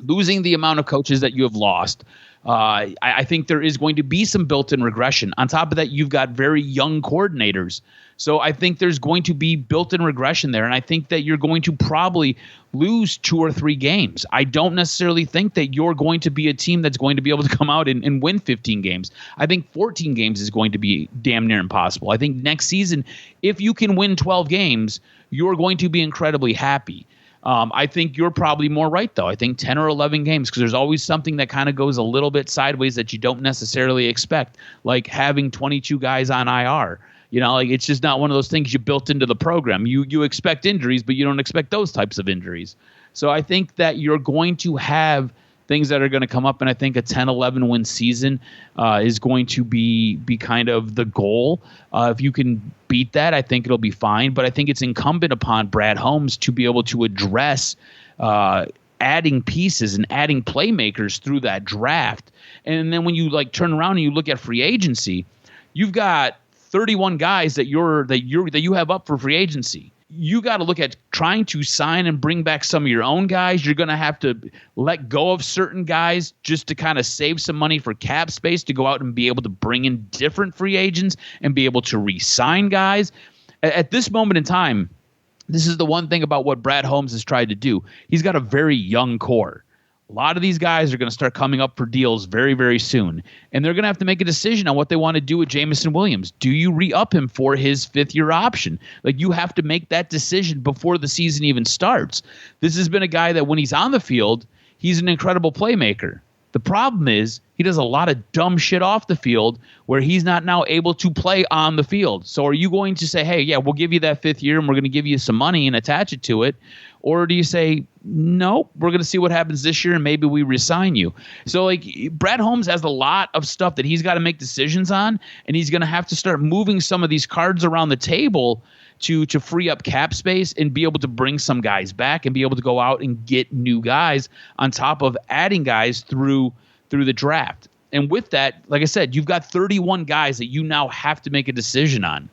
losing the amount of coaches that you have lost, I think there is going to be some built-in regression. On top of that, you've got very young coordinators. So I think there's going to be built-in regression there, and I think that you're going to probably lose 2 or 3 games. I don't necessarily think that you're going to be a team that's going to be able to come out and win 15 games. I think 14 games is going to be damn near impossible. I think next season, if you can win 12 games, you're going to be incredibly happy. I think you're probably more right, though. I think 10 or 11 games, because there's always something that kind of goes a little bit sideways that you don't necessarily expect, like having 22 guys on IR. You know, like it's just not one of those things you built into the program. You expect injuries, but you don't expect those types of injuries. So I think that you're going to have things that are going to come up, and I think a 10-11 win season is going to be kind of the goal. If you can beat that, I think it'll be fine. But I think it's incumbent upon Brad Holmes to be able to address adding pieces and adding playmakers through that draft. And then when you like turn around and you look at free agency, you've got 31 guys that you have up for free agency. You got to look at trying to sign and bring back some of your own guys. You're going to have to let go of certain guys just to kind of save some money for cap space to go out and be able to bring in different free agents and be able to re-sign guys. At this moment in time, this is the one thing about what Brad Holmes has tried to do. He's got a very young core. A lot of these guys are going to start coming up for deals very, very soon. And they're going to have to make a decision on what they want to do with Jameson Williams. Do you re-up him for his 5th-year option? Like, you have to make that decision before the season even starts. This has been a guy that when he's on the field, he's an incredible playmaker. The problem is he does a lot of dumb shit off the field where he's not now able to play on the field. So are you going to say, hey, yeah, we'll give you that 5th year and we're going to give you some money and attach it to it? Or do you say, no, we're going to see what happens this year and maybe we resign you? So like Brad Holmes has a lot of stuff that he's got to make decisions on, and he's going to have to start moving some of these cards around the table to free up cap space and be able to bring some guys back and be able to go out and get new guys on top of adding guys through the draft. And with that, like I said, you've got 31 guys that you now have to make a decision on.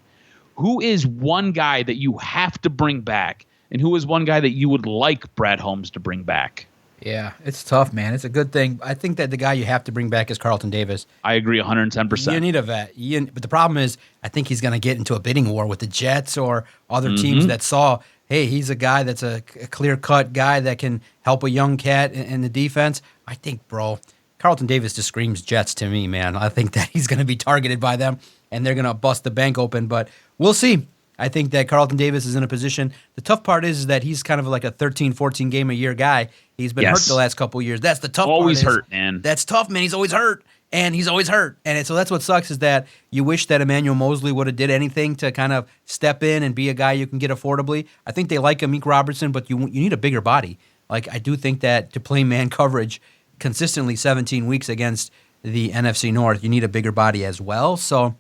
Who is one guy that you have to bring back, and who is one guy that you would like Brad Holmes to bring back? Yeah, it's tough, man. It's a good thing. I think that the guy you have to bring back is Carlton Davis. I agree 110%. You need a vet. But the problem is I think he's going to get into a bidding war with the Jets or other teams that saw, hey, he's a guy that's a clear-cut guy that can help a young cat in the defense. I think, bro, Carlton Davis just screams Jets to me, man. I think that he's going to be targeted by them, and they're going to bust the bank open. But we'll see. I think that Carlton Davis is in a position. The tough part is that he's kind of like a 13, 14 game a year guy. He's been hurt the last couple of years. That's the tough part. Always hurt, man. That's tough, man. He's always hurt, and he's always hurt. And so that's what sucks is that you wish that Emmanuel Mosley would have did anything to kind of step in and be a guy you can get affordably. I think they like Amik Robertson, but you need a bigger body. Like I do think that to play man coverage consistently 17 weeks against the NFC North, you need a bigger body as well. So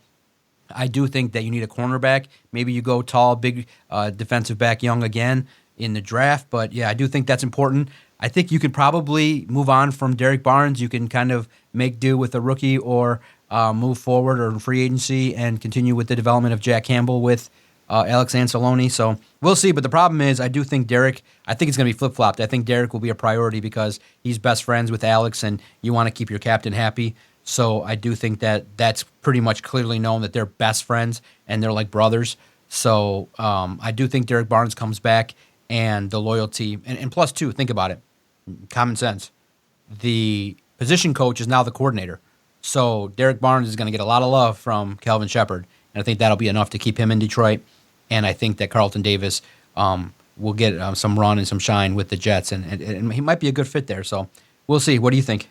I do think that you need a cornerback. Maybe you go tall, big defensive back young again in the draft. But, yeah, I do think that's important. I think you could probably move on from Derek Barnes. You can kind of make do with a rookie or move forward or free agency and continue with the development of Jack Campbell with Alex Anzalone. So we'll see. But the problem is I do think Derek – I think it's going to be flip-flopped. I think Derek will be a priority because he's best friends with Alex and you want to keep your captain happy. So I do think that that's pretty much clearly known that they're best friends and they're like brothers. So I do think Derek Barnes comes back and the loyalty and plus two, think about it, common sense. The position coach is now the coordinator. So Derek Barnes is going to get a lot of love from Kelvin Sheppard. And I think that'll be enough to keep him in Detroit. And I think that Carlton Davis will get some run and some shine with the Jets, and he might be a good fit there. So we'll see. What do you think?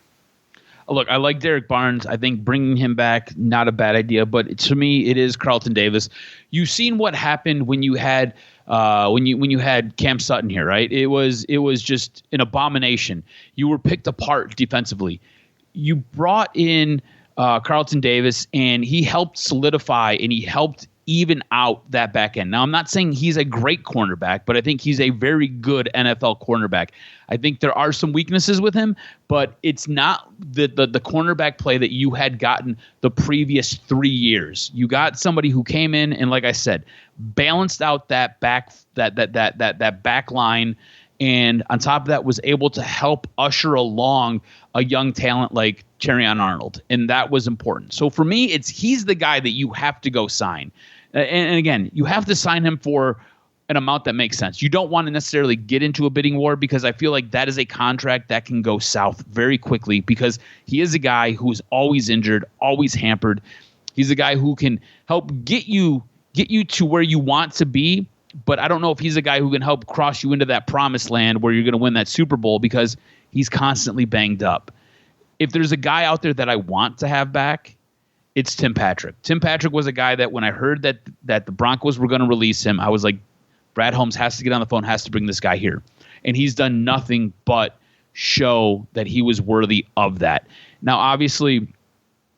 Look, I like Derek Barnes. I think bringing him back, not a bad idea. But to me, it is Carlton Davis. You've seen what happened when you had when you had Cam Sutton here, right? It was just an abomination. You were picked apart defensively. You brought in Carlton Davis, and he helped solidify and he helped even out that back end. Now, I'm not saying he's a great cornerback, but I think he's a very good NFL cornerback. I think there are some weaknesses with him, but it's not the cornerback play that you had gotten the previous 3 years. You got somebody who came in and, like I said, balanced out that back line, and on top of that was able to help usher along a young talent like Terrion Arnold, and that was important. So for me, he's the guy that you have to go sign. And again, you have to sign him for an amount that makes sense. You don't want to necessarily get into a bidding war, because I feel like that is a contract that can go south very quickly, because he is a guy who's always injured, always hampered. He's a guy who can help get you to where you want to be, but I don't know if he's a guy who can help cross you into that promised land where you're going to win that Super Bowl, because he's constantly banged up. If there's a guy out there that I want to have back, it's Tim Patrick. Tim Patrick was a guy that when I heard that the Broncos were going to release him, I was like, Brad Holmes has to get on the phone, has to bring this guy here. And he's done nothing but show that he was worthy of that. Now, obviously,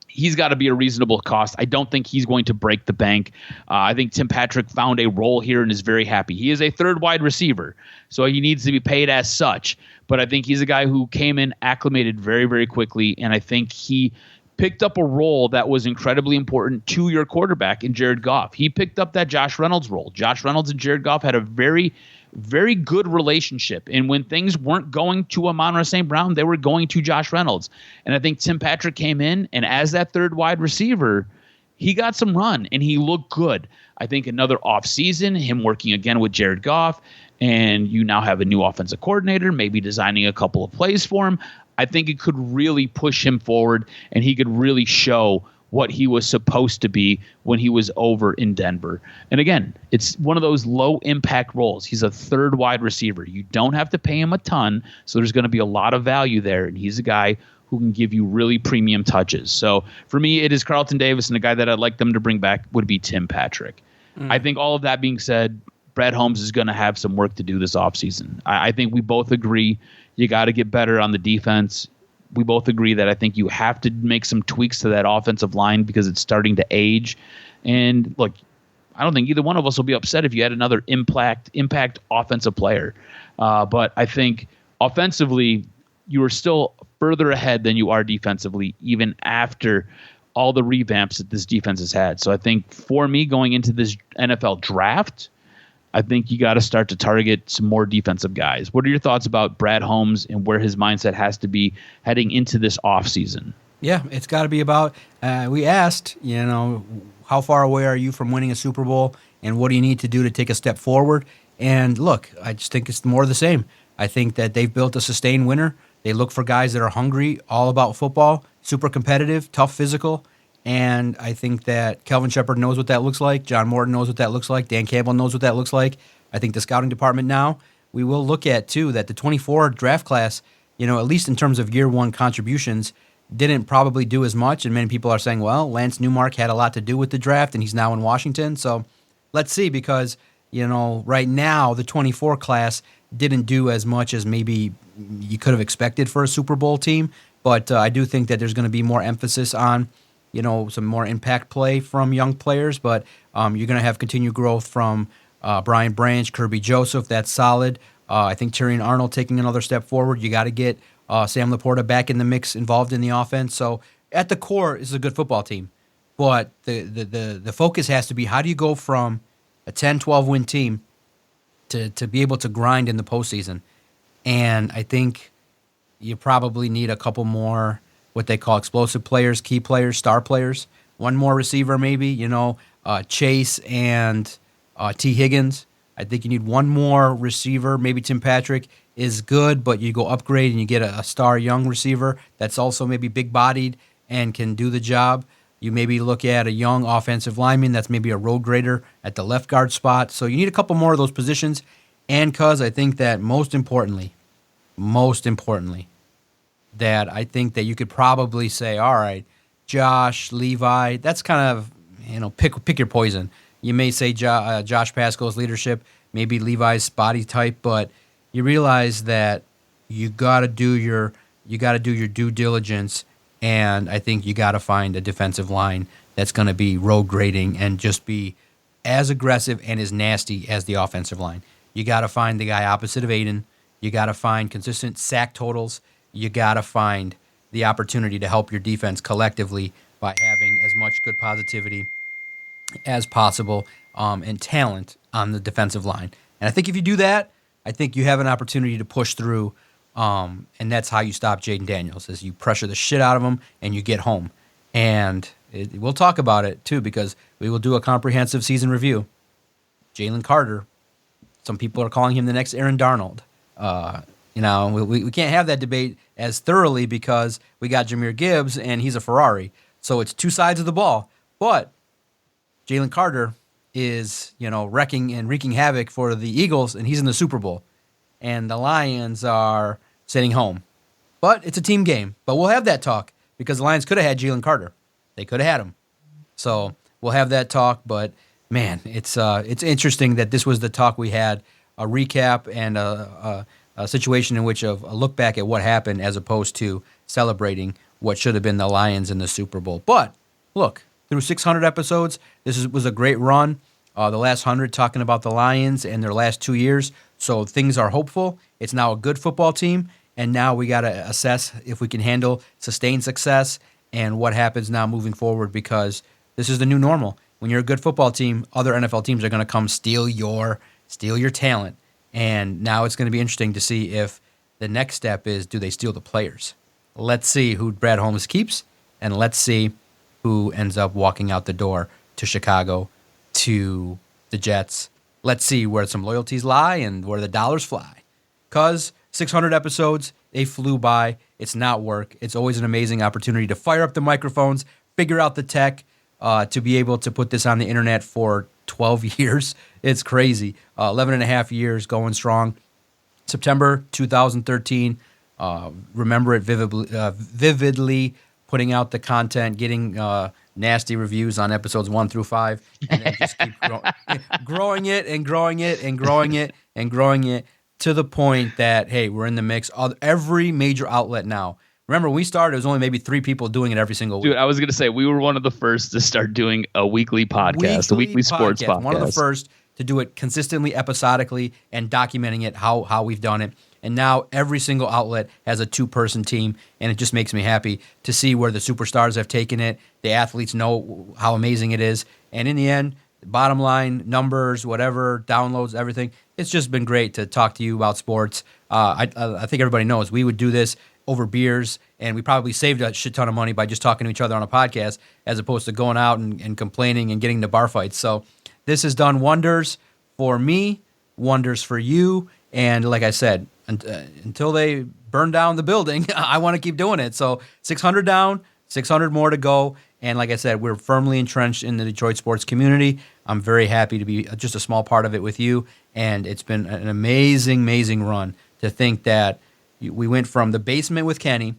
he's got to be a reasonable cost. I don't think he's going to break the bank. I think Tim Patrick found a role here and is very happy. He is a third wide receiver, so he needs to be paid as such. But I think he's a guy who came in, acclimated very, very quickly, and I think he picked up a role that was incredibly important to your quarterback in Jared Goff. He picked up that Josh Reynolds role. Josh Reynolds and Jared Goff had a very, very good relationship. And when things weren't going to Amon-Ra St. Brown, they were going to Josh Reynolds. And I think Tim Patrick came in, and as that third wide receiver, he got some run, and he looked good. I think another offseason, him working again with Jared Goff, and you now have a new offensive coordinator, maybe designing a couple of plays for him. I think it could really push him forward, and he could really show what he was supposed to be when he was over in Denver. And again, it's one of those low-impact roles. He's a third wide receiver. You don't have to pay him a ton, so there's going to be a lot of value there, and he's a guy who can give you really premium touches. So for me, it is Carlton Davis, and the guy that I'd like them to bring back would be Tim Patrick. I think all of that being said, Brad Holmes is going to have some work to do this offseason. I think we both agree you got to get better on the defense. We both agree that I think you have to make some tweaks to that offensive line because it's starting to age. And look, I don't think either one of us will be upset if you had another impact offensive player. But I think offensively, you are still further ahead than you are defensively, even after all the revamps that this defense has had. So I think for me, going into this NFL draft, I think you got to start to target some more defensive guys. What are your thoughts about Brad Holmes and where his mindset has to be heading into this offseason? Yeah, it's got to be about, we asked, how far away are you from winning a Super Bowl, and what do you need to do to take a step forward? And look, I just think it's more of the same. I think that they've built a sustained winner. They look for guys that are hungry, all about football, super competitive, tough physical. And I think that Kelvin Sheppard knows what that looks like. John Morton knows what that looks like. Dan Campbell knows what that looks like. I think the scouting department now, we will look at, too, that the 24 draft class, at least in terms of year one contributions, didn't probably do as much. And many people are saying, well, Lance Newmark had a lot to do with the draft, and he's now in Washington. So let's see, because, right now the 24 class didn't do as much as maybe you could have expected for a Super Bowl team. But I do think that there's going to be more emphasis on some more impact play from young players, but you're going to have continued growth from Brian Branch, Kirby Joseph. That's solid. I think Terrion Arnold taking another step forward. You got to get Sam Laporta back in the mix, involved in the offense. So at the core, it's a good football team, but the focus has to be, how do you go from a 10-12 win team to be able to grind in the postseason? And I think you probably need a couple more what they call explosive players, key players, star players. One more receiver maybe, Chase and T. Higgins. I think you need one more receiver. Maybe Tim Patrick is good, but you go upgrade and you get a star young receiver that's also maybe big-bodied and can do the job. You maybe look at a young offensive lineman that's maybe a road grader at the left guard spot. So you need a couple more of those positions. And because I think that most importantly, that I think that you could probably say, all right, Josh, Levi, that's kind of, pick your poison. You may say Josh Paschal's leadership, maybe Levi's body type, but you realize that you got to do your due diligence, and I think you got to find a defensive line that's going to be road grading and just be as aggressive and as nasty as the offensive line. You got to find the guy opposite of Aiden. You got to find consistent sack totals. You got to find the opportunity to help your defense collectively by having as much good positivity as possible and talent on the defensive line. And I think if you do that, I think you have an opportunity to push through, and that's how you stop Jaden Daniels, is you pressure the shit out of him and you get home. And we'll talk about it, too, because we will do a comprehensive season review. Jalen Carter, some people are calling him the next Aaron Darnold. We can't have that debate as thoroughly because we got Jahmyr Gibbs, and he's a Ferrari. So it's two sides of the ball. But Jalen Carter is, wrecking and wreaking havoc for the Eagles, and he's in the Super Bowl. And the Lions are sitting home. But it's a team game. But we'll have that talk because the Lions could have had Jalen Carter. They could have had him. So we'll have that talk. But, man, it's interesting that this was the talk we had, a recap and a situation in which a look back at what happened as opposed to celebrating what should have been the Lions in the Super Bowl. But, look, through 600 episodes, was a great run. The last 100 talking about the Lions and their last 2 years. So things are hopeful. It's now a good football team. And now we got to assess if we can handle sustained success and what happens now moving forward, because this is the new normal. When you're a good football team, other NFL teams are going to come steal your talent. And now it's going to be interesting to see if the next step is, do they steal the players? Let's see who Brad Holmes keeps, and let's see who ends up walking out the door to Chicago, to the Jets. Let's see where some loyalties lie and where the dollars fly. Because 600 episodes, they flew by. It's not work. It's always an amazing opportunity to fire up the microphones, figure out the tech, to be able to put this on the internet for 12 years. It's crazy. 11 and a half years going strong. September 2013. Remember it vividly, putting out the content, getting nasty reviews on episodes 1 through 5, and then just keep growing it and growing it and growing it and growing it to the point that, hey, we're in the mix. Every major outlet now. Remember, when we started, it was only maybe 3 people doing it every single week. Dude, I was going to say, we were one of the first to start doing a weekly podcast, a weekly sports podcast. One of the first to do it consistently, episodically, and documenting it, how we've done it. And now every single outlet has a 2-person team, and it just makes me happy to see where the superstars have taken it. The athletes know how amazing it is. And in the end, bottom line, numbers, whatever, downloads, everything, it's just been great to talk to you about sports. I think everybody knows we would do this over beers, and we probably saved a shit ton of money by just talking to each other on a podcast as opposed to going out and complaining and getting into bar fights. So this has done wonders for me, wonders for you, and like I said, until they burn down the building, I want to keep doing it. So 600 down, 600 more to go, and like I said, we're firmly entrenched in the Detroit sports community. I'm very happy to be just a small part of it with you, and it's been an amazing, amazing run to think that we went from the basement with Kenny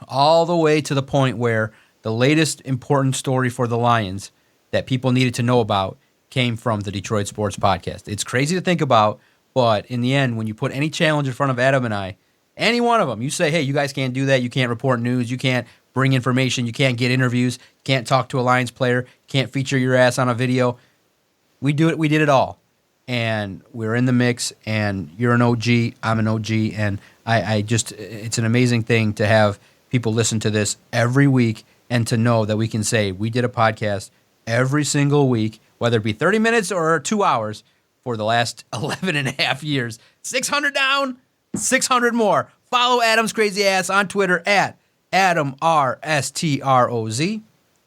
all the way to the point where the latest important story for the Lions that people needed to know about came from the Detroit Sports Podcast. It's crazy to think about, but in the end, when you put any challenge in front of Adam and I, any one of them, you say, hey, you guys can't do that. You can't report news. You can't bring information. You can't get interviews. You can't talk to a Lions player. You can't feature your ass on a video. We do it. We did it all. And we're in the mix, and you're an OG. I'm an OG, and I just, it's an amazing thing to have people listen to this every week and to know that we can say we did a podcast every single week, whether it be 30 minutes or 2 hours for the last 11 and a half years. 600 down, 600 more. Follow Adam's crazy ass on Twitter at AdamRSTROZ.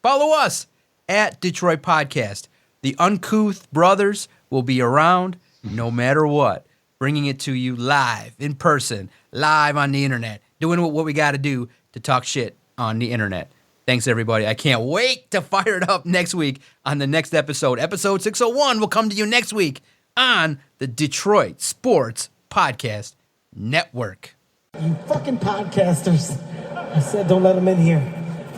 Follow us at Detroit Podcast. The Uncouth Brothers will be around no matter what, bringing it to you live, in person, live on the internet, doing what we got to do to talk shit on the internet. Thanks, everybody. I can't wait to fire it up next week on the next episode. Episode 601 will come to you next week on the Detroit Sports Podcast Network. You fucking podcasters. I said don't let them in here.